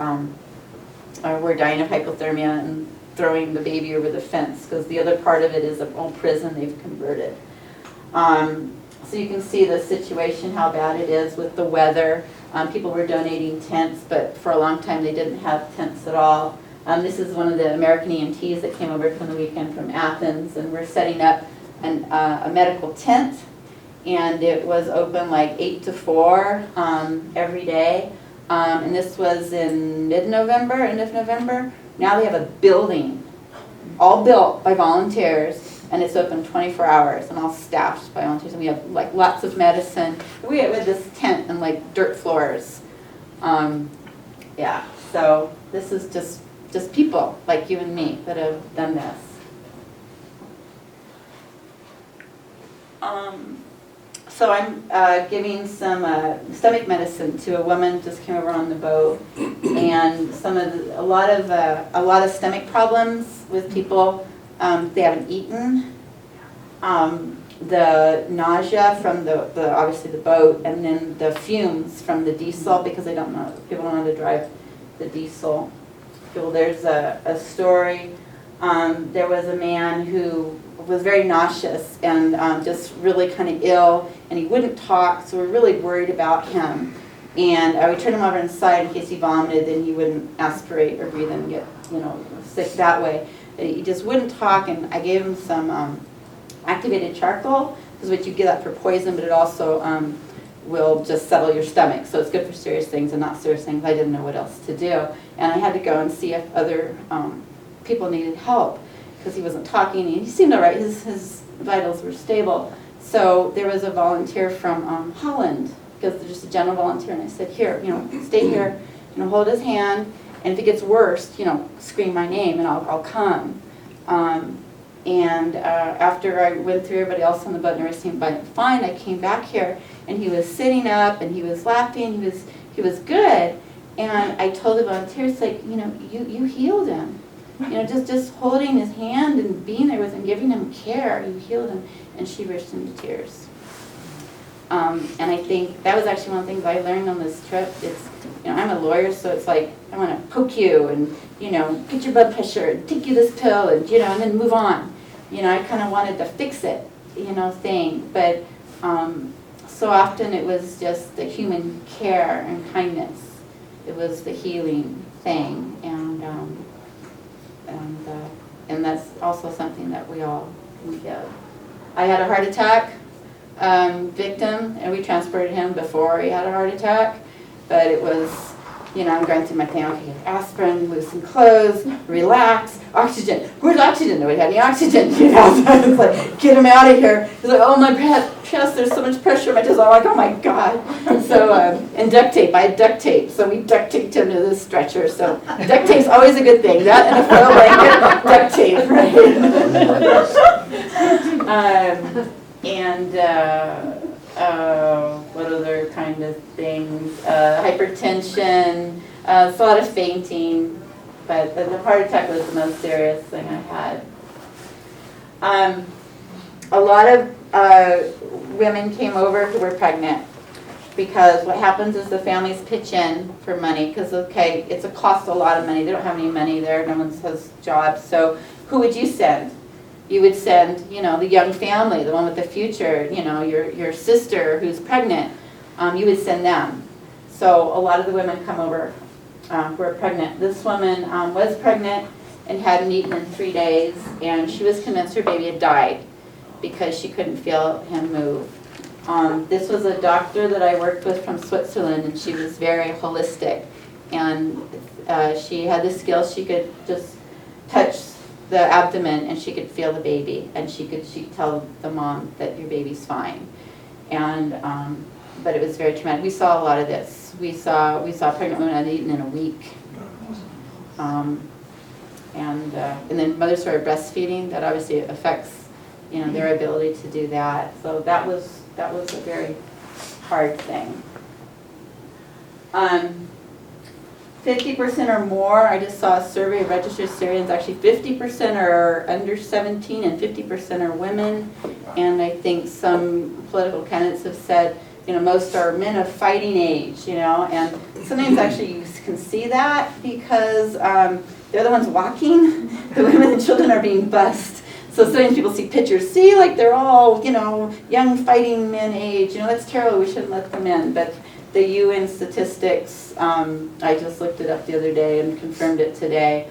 dying of hypothermia and throwing the baby over the fence, because the other part of it is an old prison they've converted. So you can see the situation, how bad it is with the weather. People were donating tents, but for a long time they didn't have tents at all. This is one of the American EMTs that came over from the weekend from Athens, and we're setting up a medical tent, and it was open like 8 to 4 every day. And this was in end of November. Now they have a building, all built by volunteers, and it's open 24 hours and all staffed by volunteers. And we have like lots of medicine. We have this tent and like dirt floors. Yeah, so this is just people like you and me that have done this. So I'm giving some stomach medicine to a woman just came over on the boat, and a lot of stomach problems with people. They haven't eaten, the nausea from the obviously the boat, and then the fumes from the diesel, because they don't know, people don't know how to drive the diesel. Well, there's a story. There was a man who was very nauseous and just really kind of ill, and he wouldn't talk, so we're really worried about him. And we turned him over inside in case he vomited, then he wouldn't aspirate or breathe and get, sick that way. But he just wouldn't talk, and I gave him some activated charcoal, because what you get up for poison, but it also will just settle your stomach. So it's good for serious things and not serious things. I didn't know what else to do. And I had to go and see if other people needed help, because he wasn't talking, and he seemed all right. His vitals were stable. So there was a volunteer from Holland, because they're just a general volunteer, and I said, here, stay here, hold his hand, and if it gets worse, scream my name, and I'll come. And after I went through everybody else on the boat and everything seemed fine, I came back here, and he was sitting up, and he was laughing, he was good. And I told the volunteers, like, you healed him. Just holding his hand and being there with him, giving him care, you healed him. And she burst into tears. And I think that was actually one of the things I learned on this trip. It's, I'm a lawyer, so it's like, I want to poke you and, get your blood pressure and take you this pill and, and then move on. I kind of wanted to fix it, thing. But so often it was just the human care and kindness. It was the healing thing. And that's also something that we give. I had a heart attack. Victim, and we transported him before he had a heart attack, but it was, I'm going through my thing, okay, aspirin, loosen clothes, relax, oxygen. Where's oxygen? Nobody had any oxygen, So I was like, get him out of here. He's like, oh, my chest, there's so much pressure in my chest. I'm like, oh my God. So, and duct tape, I had duct tape, so we duct taped him to this stretcher. So duct tape's always a good thing. That and a foil blanket, duct tape, right? And what other kind of things? Hypertension, it's a lot of fainting, but the heart attack was the most serious thing I had. A lot of women came over who were pregnant, because what happens is the families pitch in for money, because, okay, it's a cost a lot of money. They don't have any money there. No one has jobs. So who would you send? You would send, the young family, the one with the future, your sister who's pregnant. You would send them. So a lot of the women come over who are pregnant. This woman was pregnant and hadn't eaten in 3 days, and she was convinced her baby had died because she couldn't feel him move. This was a doctor that I worked with from Switzerland, and she was very holistic. And she had the skills, she could just touch the abdomen and she could feel the baby, and she'd tell the mom that your baby's fine. And but it was very traumatic. We saw a lot of this. We saw pregnant women that had eaten in a week. And then mothers who are breastfeeding, that obviously affects their ability to do that. So that was a very hard thing. 50% or more, I just saw a survey of registered Syrians, actually 50% are under 17 and 50% are women. And I think some political candidates have said, most are men of fighting age, and sometimes actually you can see that because they're the ones walking. The women and children are being bused. So sometimes people see pictures, see, like they're all, young fighting men age, that's terrible, we shouldn't let them in. But the UN statistics, I just looked it up the other day and confirmed it today,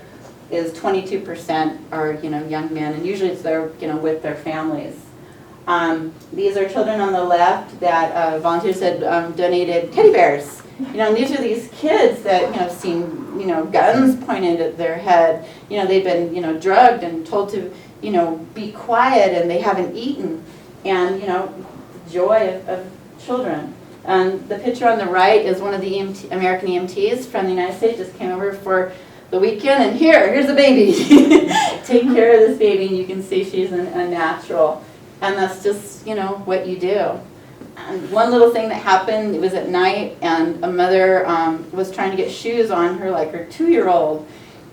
is 22% are, young men, and usually it's their, with their families. These are children on the left that volunteers had donated teddy bears. And these are these kids that, have seen, guns pointed at their head. They've been, drugged and told to, be quiet, and they haven't eaten. And, joy of children. The picture on the right is one of the American EMTs from the United States, just came over for the weekend, and here's a baby. Take care of this baby, and you can see she's a natural. And that's just, what you do. And one little thing that happened, it was at night, and a mother was trying to get shoes on her, like her 2-year-old.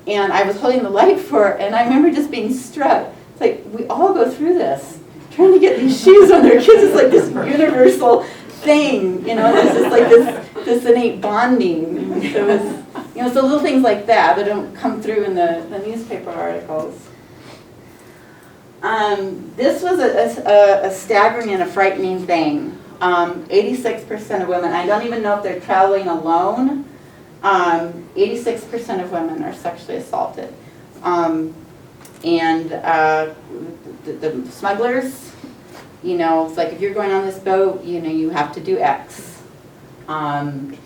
And I was holding the light for her, and I remember just being struck. It's like, we all go through this. trying to get these shoes on their kids is like this universal thing, there's just like this innate bonding. And so it's, so little things like that don't come through in the newspaper articles. This was a staggering and a frightening thing. 86% of women, I don't even know if they're traveling alone, 86% of women are sexually assaulted. And the smugglers, it's like if you're going on this boat, you have to do X. And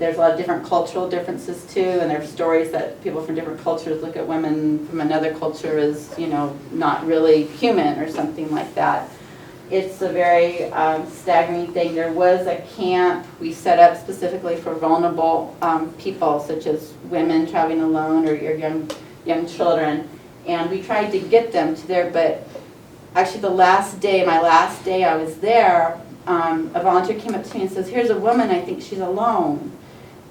there's a lot of different cultural differences too, and there are stories that people from different cultures look at women from another culture as, not really human or something like that. It's a very staggering thing. There was a camp we set up specifically for vulnerable people, such as women traveling alone or your young children, and we tried to get them to there, but actually my last day I was there, a volunteer came up to me and says, here's a woman, I think she's alone.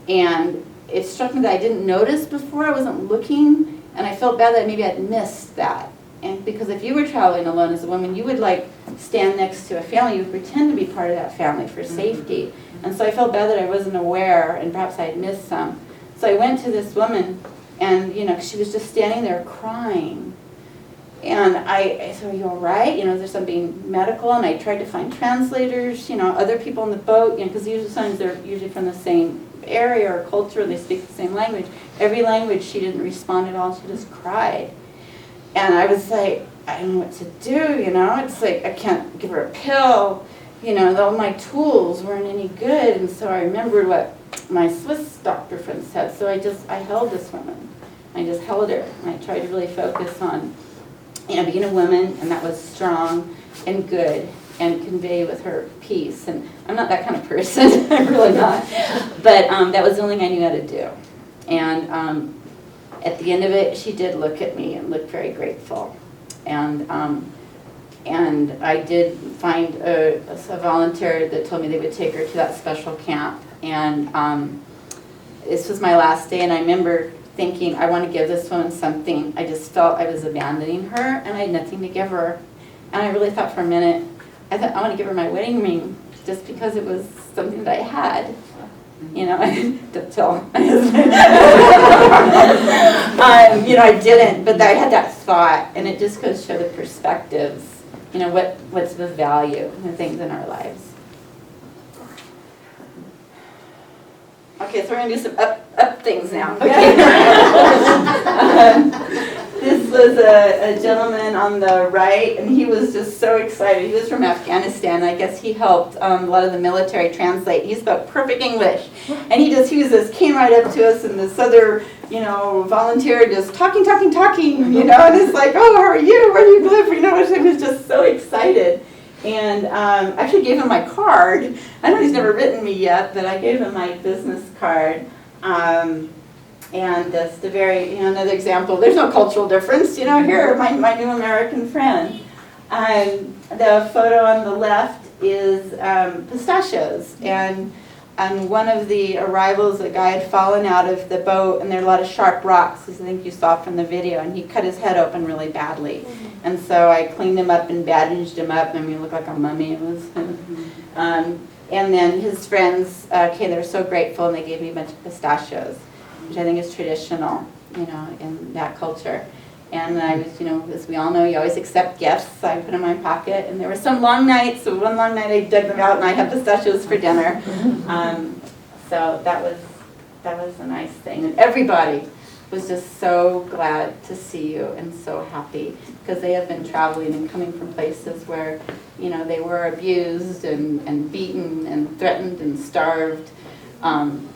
And it struck me that I didn't notice before, I wasn't looking, and I felt bad that maybe I'd missed that. And because if you were traveling alone as a woman, you would like stand next to a family, you would pretend to be part of that family for safety. And so I felt bad that I wasn't aware, and perhaps I had missed some. So I went to this woman, and she was just standing there crying. And I said, are you all right? Is there something medical? And I tried to find translators, other people on the boat, because usually sometimes they're usually from the same area or culture, and they speak the same language. Every language she didn't respond at all, she just cried. And I was like, I don't know what to do, it's like I can't give her a pill, all my tools weren't any good. And so I remembered what my Swiss doctor friend said, so I held this woman. I just held her, and I tried to really focus on being a woman, and that was strong and good, and convey with her peace. And I'm not that kind of person, I'm really not. But that was the only thing I knew how to do. And at the end of it, she did look at me and look very grateful. And I did find a volunteer that told me they would take her to that special camp. And this was my last day, and I remember thinking, I want to give this woman something. I just felt I was abandoning her, and I had nothing to give her. And I really thought for a minute, I thought I want to give her my wedding ring, just because it was something that I had. Don't tell my husband. I didn't, but I had that thought, and it just goes to show the perspectives, what's the value in things in our lives. Okay, so we're going to do some up things now. Okay. This was a gentleman on the right, and he was just so excited. He was from Afghanistan. I guess he helped a lot of the military translate. He spoke perfect English, and he came right up to us, and this other, volunteer just talking, and it's like, oh, how are you? Where do you live? He was just so excited. And I actually gave him my card. I know he's never written me yet, but I gave him my business card. And that's the very, another example. There's no cultural difference, here, my new American friend. The photo on the left is pistachios. And on one of the arrivals, a guy had fallen out of the boat, and there are a lot of sharp rocks, as I think you saw from the video, and he cut his head open really badly. And so I cleaned him up and bandaged him up, and he looked like a mummy. It was, and then his friends came, they were so grateful, and they gave me a bunch of pistachios, which I think is traditional, in that culture. And I was, as we all know, you always accept gifts, so I put them in my pocket. And there were some long nights, so one long night I dug them out, and I had pistachios for dinner. So that was a nice thing. And everybody was just so glad to see you and so happy, because they have been traveling and coming from places where, they were abused and beaten and threatened and starved. And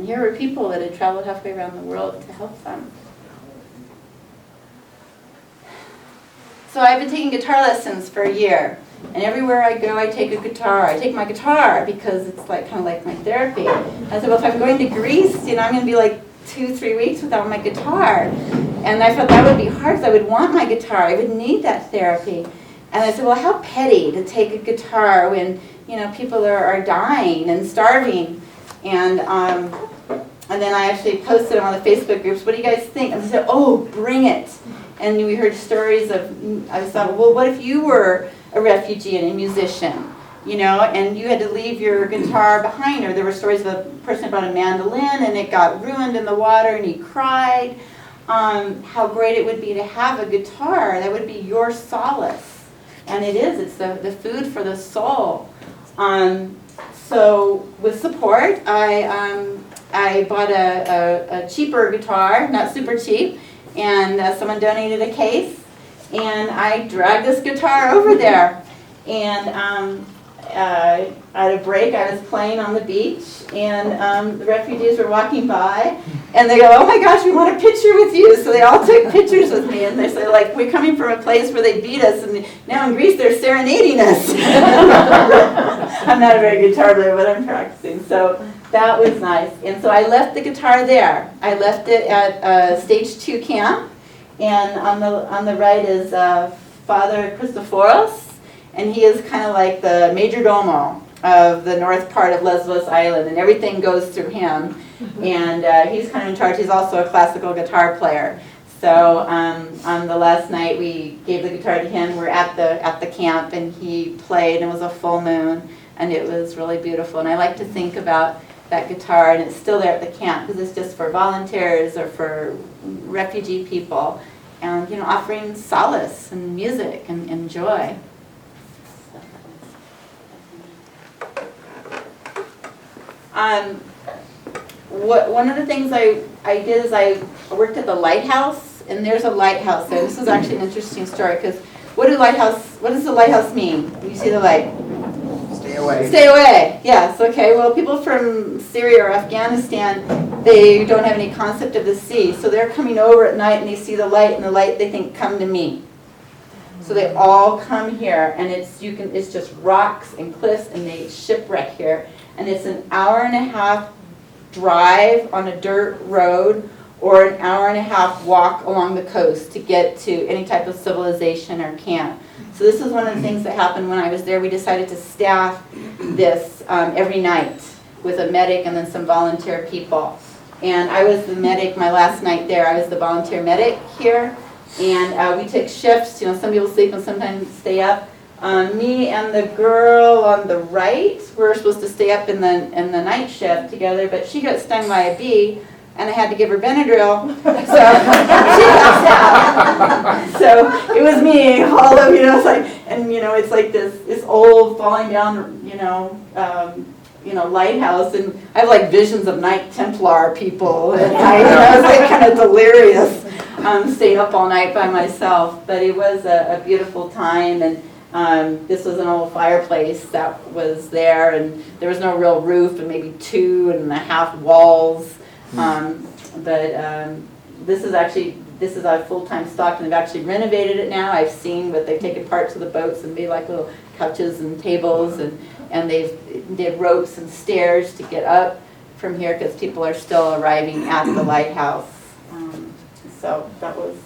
here were people that had traveled halfway around the world to help them. So I've been taking guitar lessons for a year, and everywhere I go I take a guitar. I take my guitar because it's kind of like my therapy. I said, well, if I'm going to Greece, I'm going to be like 2-3 weeks without my guitar. And I thought that would be hard, because I would want my guitar. I would need that therapy. And I said, well, how petty to take a guitar when people are dying and starving. And then I actually posted on the Facebook groups, what do you guys think? And they said, oh, bring it. And we heard stories of, I thought, well, what if you were a refugee and a musician, you know, and you had to leave your guitar behind, or there were stories of a person who brought a mandolin and it got ruined in the water and he cried. How great it would be to have a guitar. That would be your solace. And it is, it's the food for the soul. So with support, I bought a cheaper guitar, not super cheap, and someone donated a case, and I dragged this guitar over there. And at a break, I was playing on the beach, and the refugees were walking by, and they go, "Oh my gosh, we want a picture with you!" So they all took pictures with me, and they say, like, we're coming from a place where they beat us, and now in Greece they're serenading us. I'm not a very good guitar player, but I'm practicing. So that was nice. And so I left the guitar there. I left it at Stage 2 camp, and on the right is Father Christophoros. And he is kind of like the major domo of the north part of Lesvos Island, and everything goes through him. And he's kind of in charge. He's also a classical guitar player. So on the last night, we gave the guitar to him. We're at the camp, and he played, and it was a full moon, and it was really beautiful. And I like to think about that guitar, and it's still there at the camp because it's just for volunteers or for refugee people, and you know, offering solace and music and joy. One of the things I did is I worked at the lighthouse, and there's a lighthouse there. This is actually an interesting story because what does the lighthouse mean? When you see the light? Stay away. Stay away. Yes. Okay. Well, people from Syria or Afghanistan, they don't have any concept of the sea, so they're coming over at night and they see the light, and the light they think, "Come to me." So they all come here, and it's just rocks and cliffs, and they shipwreck here. And it's an hour and a half drive on a dirt road or an hour and a half walk along the coast to get to any type of civilization or camp. So this is one of the things that happened when I was there. We decided to staff this every night with a medic and then some volunteer people. And I was the medic my last night there. I was the volunteer medic here. And we took shifts. You know, some people sleep and sometimes stay up. Me and the girl on the right were supposed to stay up in the night shift together, but she got stung by a bee, and I had to give her Benadryl, so she passed out. So it was me, all of, you know, it's like, and you know, it's like this old falling down, you know, lighthouse, and I have like visions of Knight Templar people, and I was like kind of delirious, staying up all night by myself. But it was a beautiful time, and this was an old fireplace that was there, and there was no real roof, and maybe 2.5 walls. But this is our full-time stock, and they've actually renovated it now. I've seen what they've taken parts of the boats and made like little couches and tables, and they've did ropes and stairs to get up from here because people are still arriving at the lighthouse. So that was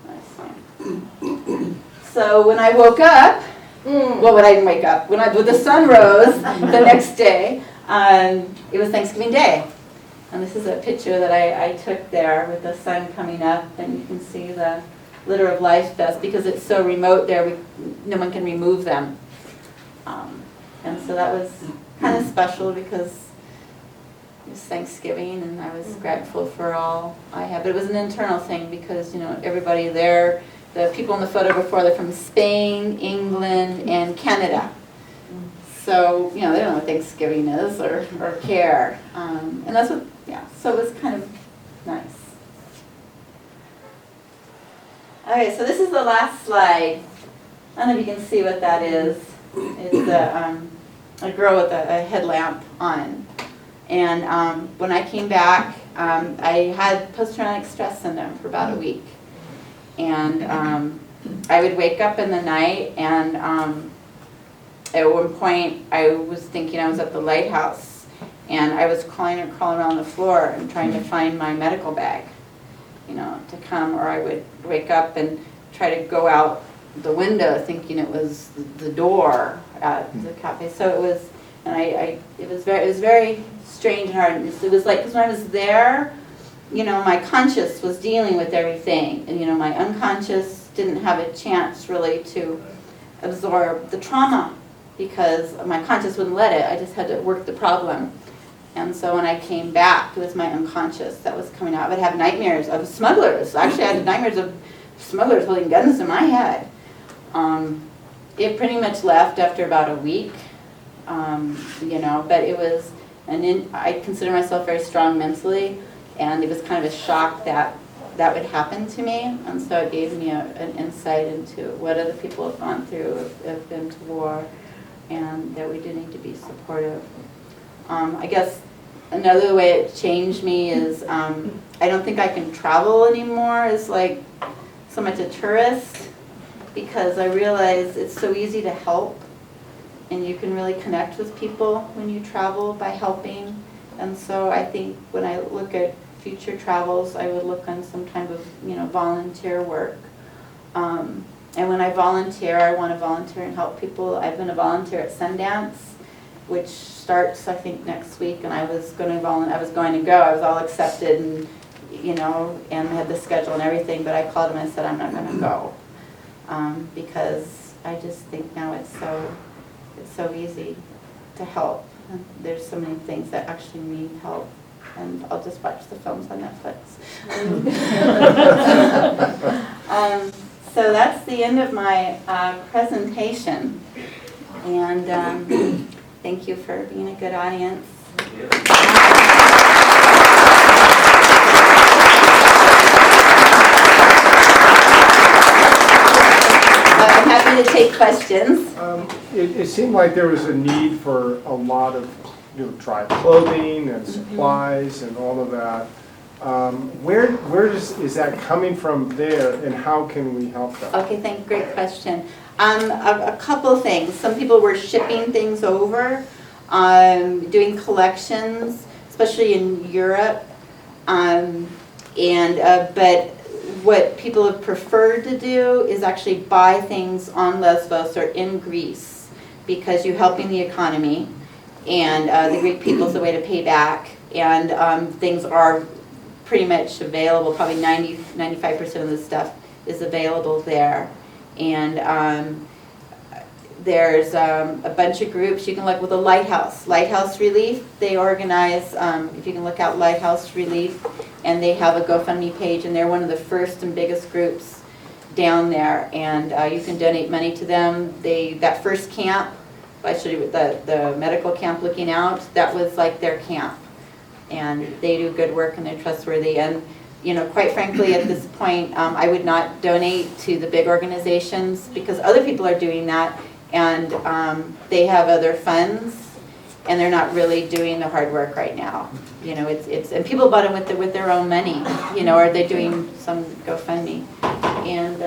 nice. So when I woke up, well, when I didn't wake up, when the sun rose the next day, it was Thanksgiving Day. And this is a picture that I took there with the sun coming up, and you can see the litter of life vests because it's so remote there, no one can remove them. And so that was kind of special because it was Thanksgiving, and I was grateful for all I have. But it was an internal thing because, you know, everybody there, the people in the photo before, they're from Spain, England, and Canada. So, you know, they don't know what Thanksgiving is or care. And that's what, yeah, so it was kind of nice. Okay, so this is the last slide. I don't know if you can see what that is. It's a girl with a headlamp on. And when I came back, I had post-traumatic stress syndrome for about a week. And I would wake up in the night, and at one point I was thinking I was at the lighthouse, and I was crawling around the floor and trying to find my medical bag, you know, to come, or I would wake up and try to go out the window thinking it was the door at the cafe. So it was, and it was very strange and hard. It was like, because when I was there, my conscious was dealing with everything, and my unconscious didn't have a chance really to absorb the trauma because my conscious wouldn't let it. I just had to work the problem. And so when I came back, it was my unconscious that was coming out. I would have nightmares of smugglers. Actually, I had nightmares of smugglers holding guns in my head. It pretty much left after about a week, but it was, I consider myself very strong mentally, and it was kind of a shock that would happen to me. And so it gave me an insight into what other people have gone through, have been to war, and that we do need to be supportive. I guess another way it changed me is I don't think I can travel anymore as like so much a tourist, because I realize it's so easy to help, and you can really connect with people when you travel by helping. And so I think when I look at future travels, I would look on some kind of volunteer work. And when I volunteer, I want to volunteer and help people. I've been a volunteer at Sundance, which starts I think next week, and I was going to go. I was all accepted and and had the schedule and everything, but I called him and said I'm not going to go because I just think now it's so easy to help. And there's so many things that actually need help, and I'll just watch the films on Netflix. So that's the end of my presentation, and thank you for being a good audience. I'm happy to take questions. It seemed like there was a need for a lot of dry clothing and supplies and all of that. Where is that coming from there, and how can we help them? Okay, great question. A couple things. Some people were shipping things over, doing collections, especially in Europe, but what people have preferred to do is actually buy things on Lesvos or in Greece, because you're helping the economy, and the Greek people's a way to pay back, and things are pretty much available. Probably 95% of the stuff is available there. And there's a bunch of groups. You can look with the Lighthouse Relief. They organize, if you can look out Lighthouse Relief, and they have a GoFundMe page, and they're one of the first and biggest groups down there. And you can donate money to them. That first camp, I showed you the medical camp looking out, that was like their camp. And they do good work, and they're trustworthy. And quite frankly, at this point, I would not donate to the big organizations, because other people are doing that, and they have other funds, and they're not really doing the hard work right now. And people bought them with their own money, or they're doing some GoFundMe. And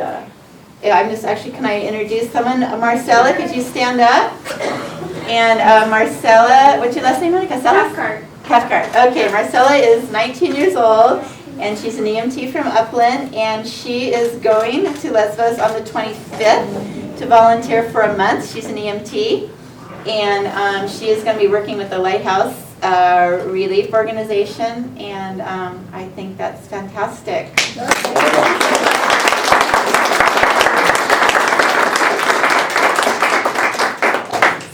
I'm just actually, can I introduce someone? Marcella, could you stand up? And Marcella, what's your last name, Monica? Cathcart. Okay, Marcella is 19 years old, and she's an EMT from Upland, and she is going to Lesvos on the 25th to volunteer for a month. She's an EMT, and she is going to be working with the Lighthouse Relief Organization, and I think that's fantastic.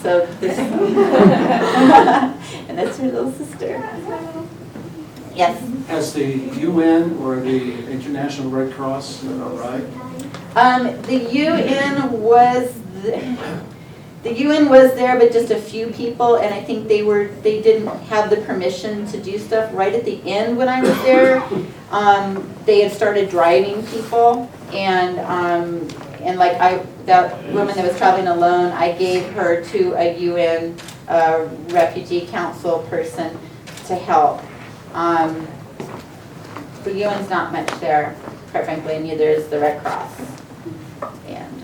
So this, and that's her little sister. Yes. Has the UN or the International Red Cross arrived? The UN was there, but just a few people, and I think they didn't have the permission to do stuff right at the end when I was there. They had started driving people, and that woman that was traveling alone, I gave her to a UN refugee council person to help. The UN's not much there, quite frankly, and neither is the Red Cross. And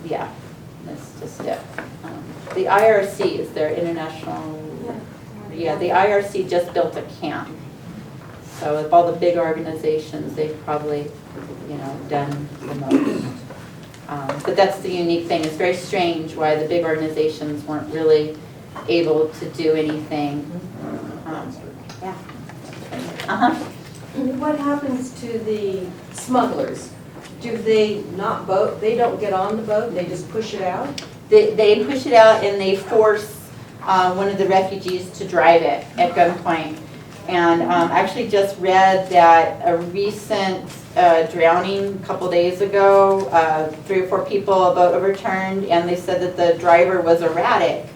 yeah, that's just it. The IRC is their international, the IRC just built a camp. So with all the big organizations, they've probably, done the most. But that's the unique thing. It's very strange why the big organizations weren't really able to do anything. Yeah. What happens to the smugglers? Do they not boat, they don't get on the boat, they just push it out? They push it out and they force one of the refugees to drive it at gunpoint. And I actually just read that a recent drowning a couple days ago, 3 or 4 people, a boat overturned, and they said that the driver was erratic.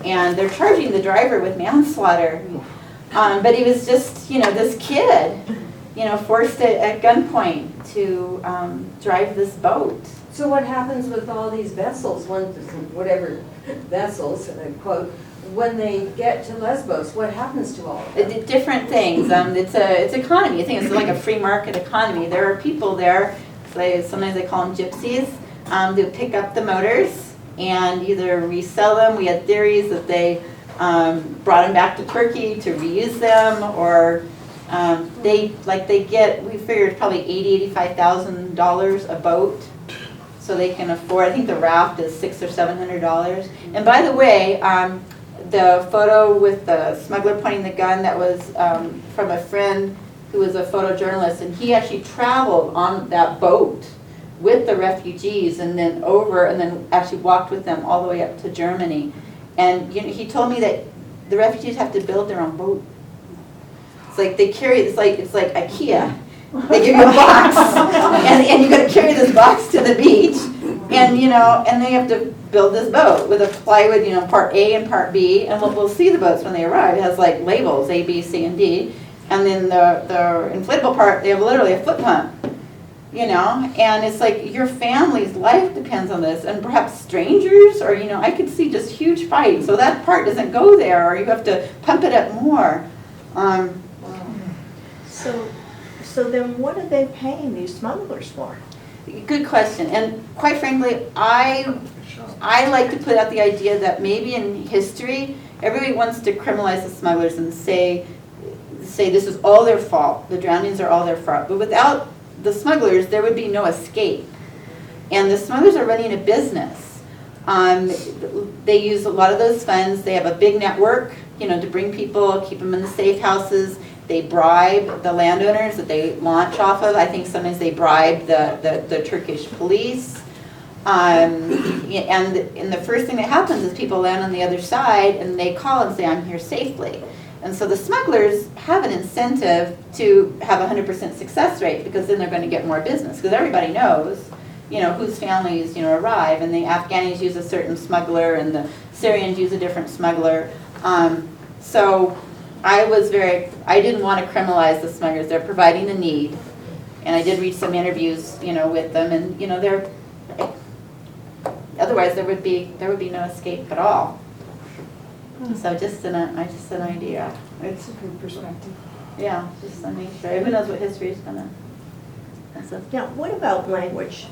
And they're charging the driver with manslaughter. But he was just, this kid, forced at gunpoint to drive this boat. So what happens with all these vessels, whatever vessels, and I quote, when they get to Lesvos, what happens to all of them? Different things. It's economy. I think it's like a free market economy. There are people there, sometimes they call them gypsies, who pick up the motors and either resell them. We had theories that they brought them back to Turkey to reuse them, or they get, we figured probably $80,000-$85,000 a boat. So they can afford, I think the raft is $600 or $700. And by the way, the photo with the smuggler pointing the gun, that was from a friend who was a photojournalist, and he actually traveled on that boat with the refugees and then actually walked with them all the way up to Germany. And he told me that the refugees have to build their own boat. It's like they carry, it's like IKEA. They give you a box, and you got to carry this box to the beach, and and they have to build this boat with a plywood, part A and part B, and we'll see the boats when they arrive. It has like labels A, B, C, and D, and then the inflatable part, they have literally a foot pump, and it's like your family's life depends on this, and perhaps strangers, or I could see just huge fights. So that part doesn't go there, or you have to pump it up more. So then what are they paying these smugglers for? Good question, and quite frankly, I like to put out the idea that maybe in history, everybody wants to criminalize the smugglers and say this is all their fault, the drownings are all their fault, but without the smugglers, there would be no escape. And the smugglers are running a business. They use a lot of those funds, they have a big network, to bring people, keep them in the safe houses. They bribe the landowners that they launch off of. I think sometimes they bribe the Turkish police. And the first thing that happens is people land on the other side and they call and say, I'm here safely. And so the smugglers have an incentive to have a 100% success rate, because then they're going to get more business. Because everybody knows, whose families, arrive. And the Afghanis use a certain smuggler and the Syrians use a different smuggler. So I didn't want to criminalize the smugglers. They're providing a need, and I did read some interviews, with them, and they're. Otherwise, there would be no escape at all. So just an idea. It's a good perspective. Yeah, just to make sure. Who knows what history is gonna. Now, what about language?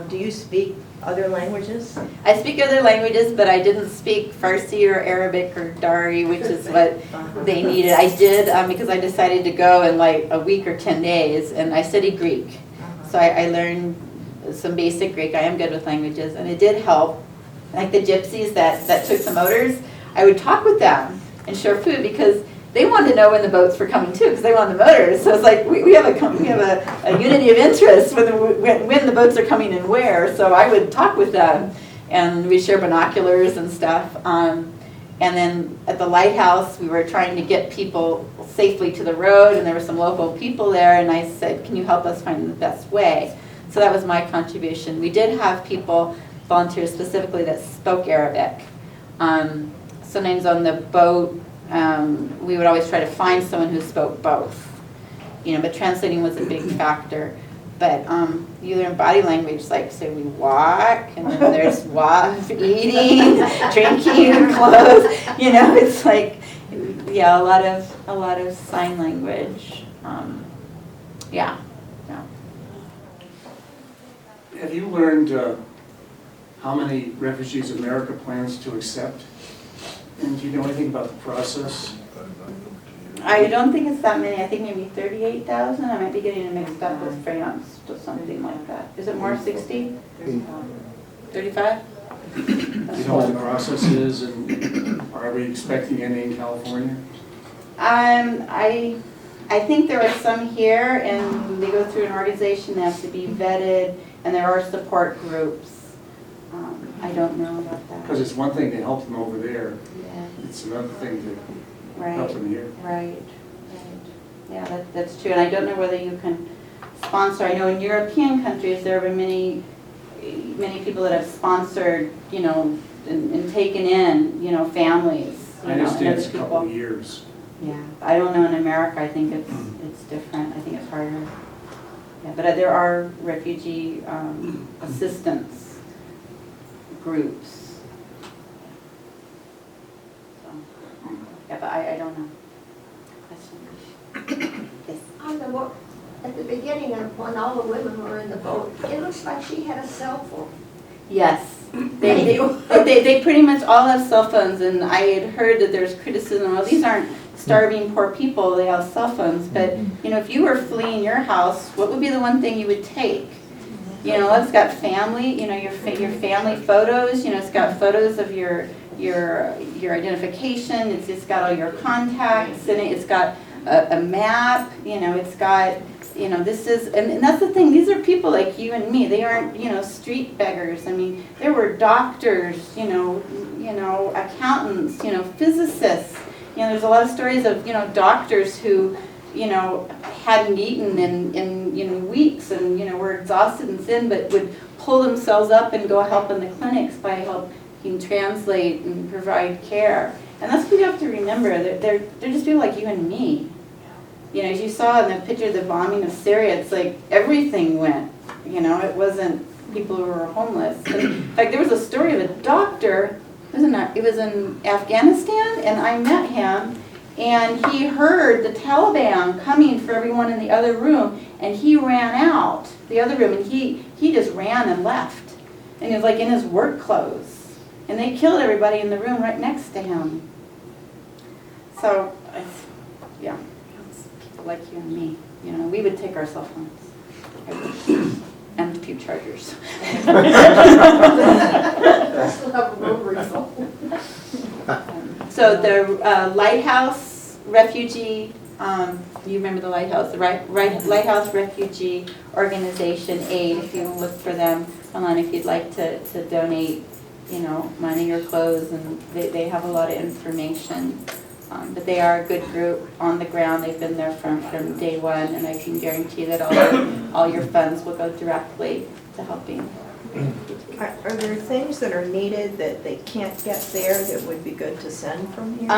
Do you speak other languages? I speak other languages, but I didn't speak Farsi or Arabic or Dari, which is what they needed. I did because I decided to go in like a week or 10 days, and I studied Greek. So I learned some basic Greek. I am good with languages, and it did help. Like the gypsies that took the motors, I would talk with them and share food, because they wanted to know when the boats were coming too, because they wanted the motors. So it's like we have a unity of interest when the boats are coming and where. So I would talk with them, and we share binoculars and stuff. And then at the lighthouse, we were trying to get people safely to the road, and there were some local people there, and I said, can you help us find the best way? So that was my contribution. We did have people, volunteers specifically, that spoke Arabic. Sometimes on the boat, we would always try to find someone who spoke both, but translating was a big factor. But you learn body language, like say we walk, and then there's eating, drinking, clothes. It's like, a lot of sign language. Yeah. Have you learned how many refugees America plans to accept? And do you know anything about the process? I don't think it's that many. I think maybe 38,000. I might be getting it mixed up with France or something like that. Is it more, 60? 35? Do you know what the process is, and are we expecting any in California? I think there are some here, and they go through an organization, they have to be vetted, and there are support groups. I don't know about that. Because it's one thing to help them over there, Yeah, it's another thing to help right, them here. right. Yeah, that's true, and I don't know whether you can sponsor. I know in European countries, there have been many people that have sponsored, you know, and taken in, you know, families. You I know, understand and it's a other couple of people. years. Yeah, I don't know in America, I think it's different, I think it's harder. Yeah, but there are refugee assistance groups. So, yeah, but I don't know. Question? Yes. On the boat, at the beginning of when all the women were in the boat, it looks like she had a cell phone. Yes. They pretty much all have cell phones, and I had heard that there's criticism, well, these aren't starving poor people, they have cell phones, but, you know, if you were fleeing your house, what would be the one thing you would take? You know, it's got family, you know, your family photos, you know, it's got photos of your identification, it's got all your contacts, and it's got a map, you know, it's got, you know, this is, and that's the thing, these are people like you and me, they aren't, you know, street beggars. I mean, there were doctors, you know, accountants, you know, physicists. You know, there's a lot of stories of, you know, doctors who, you know, hadn't eaten in weeks and, you know, were exhausted and thin, but would pull themselves up and go help in the clinics by helping translate and provide care. And that's what you have to remember. They're just people like you and me. You know, as you saw in the picture of the bombing of Syria, it's like everything went. You know, it wasn't people who were homeless. In fact, there was a story of a doctor. It was in Afghanistan, and I met him, and he heard the Taliban coming for everyone in the other room, and he ran out the other room, and he just ran and left. And he was like in his work clothes. And they killed everybody in the room right next to him. So, yeah, people like you and me, you know, we would take our cell phones. And a few chargers. So the Lighthouse Refugee, you remember the Lighthouse, the Lighthouse Refugee Organization Aid, if you look for them online, if you'd like to donate, you know, money or clothes, and they have a lot of information. But they are a good group on the ground. They've been there from day one, and I can guarantee that all your funds will go directly to helping. Are there things that are needed that they can't get there that would be good to send from here?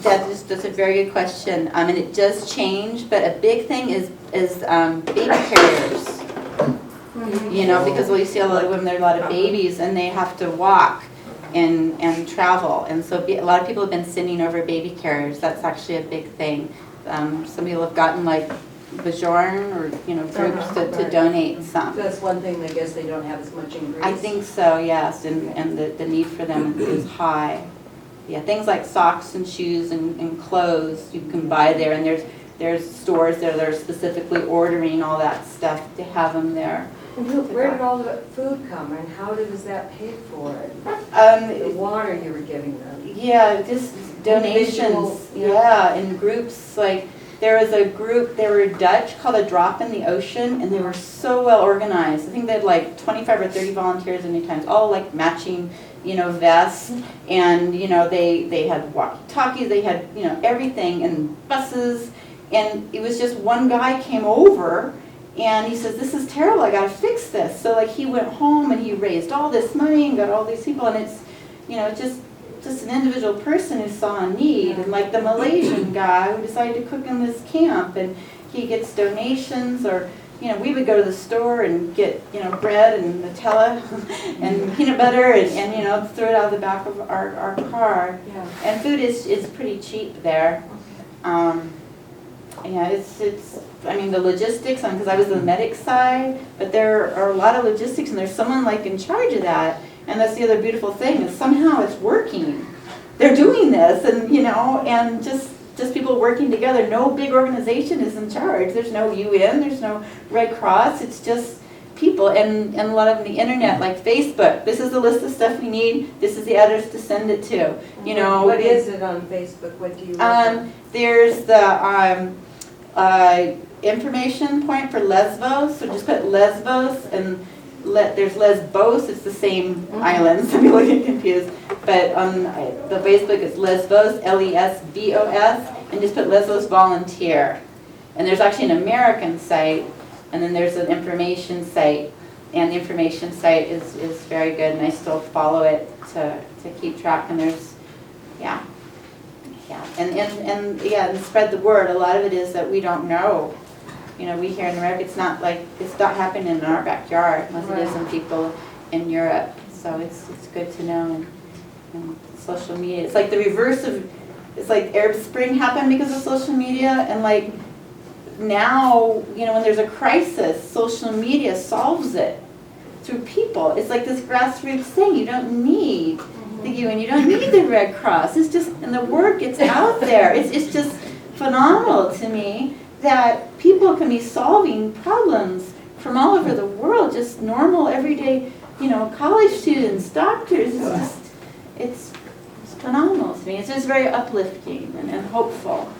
That's a very good question, and it does change. But a big thing is baby carriers. You know, because you see a lot of women, there are a lot of babies, and they have to walk and travel, and so a lot of people have been sending over baby carriers. That's actually a big thing. Some people have gotten like Bajoran or, you know, groups to donate some. That's one thing, I guess they don't have as much in Greece. I think so, yes, and the need for them is high. Yeah, things like socks and shoes and clothes you can buy there, and there's stores there that are specifically ordering all that stuff to have them there. And where did all the food come, and how was that paid for? The water you were giving them? Yeah, just donations. Yeah, in groups. Like there was a group, they were Dutch, called A Drop in the Ocean, and they were so well organized. I think they had like 25 or 30 volunteers at any time, all like matching, you know, vests, and you know they had walkie-talkies, they had, you know, everything, and buses, and it was just one guy came over. And he says, this is terrible, I gotta fix this. So like he went home and he raised all this money and got all these people, and it's, you know, just an individual person who saw a need. And like the Malaysian guy who decided to cook in this camp, and he gets donations, or, you know, we would go to the store and get, you know, bread and Nutella and peanut butter and you know, throw it out of the back of our car. Yeah. And food is pretty cheap there. Yeah, it's. I mean, the logistics, because I was the medic side, but there are a lot of logistics, and there's someone like in charge of that. And that's the other beautiful thing, is somehow it's working. They're doing this, and you know, and just people working together. No big organization is in charge. There's no UN, there's no Red Cross. It's just people, and a lot of the internet, like Facebook. This is the list of stuff we need. This is the address to send it to. You know, What is it on Facebook? What do you look at? there's the information point for Lesvos, so just put Lesvos and there's Lesbos, it's the same island, some people get confused. But on the Facebook it's Lesvos, Lesvos, and just put Lesvos volunteer. And there's actually an American site, and then there's an information site. And the information site is very good, and I still follow it to keep track. And there's, yeah, and spread the word. A lot of it is that we don't know. You know, we here in America, it's not happening in our backyard, unless it is in people in Europe. So it's good to know. And social media, it's like the reverse of, it's like Arab Spring happened because of social media, and like now, you know, when there's a crisis, social media solves it through people. It's like this grassroots thing. You don't need the UN, you don't need the Red Cross. It's just, and the word gets out there. It's just phenomenal to me that people can be solving problems from all over the world, just normal, everyday, you know, college students, doctors. It's phenomenal to me. It's just very uplifting and hopeful.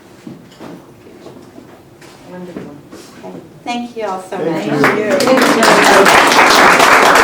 Wonderful. Okay. Thank you all so Thank much. you. Thank you.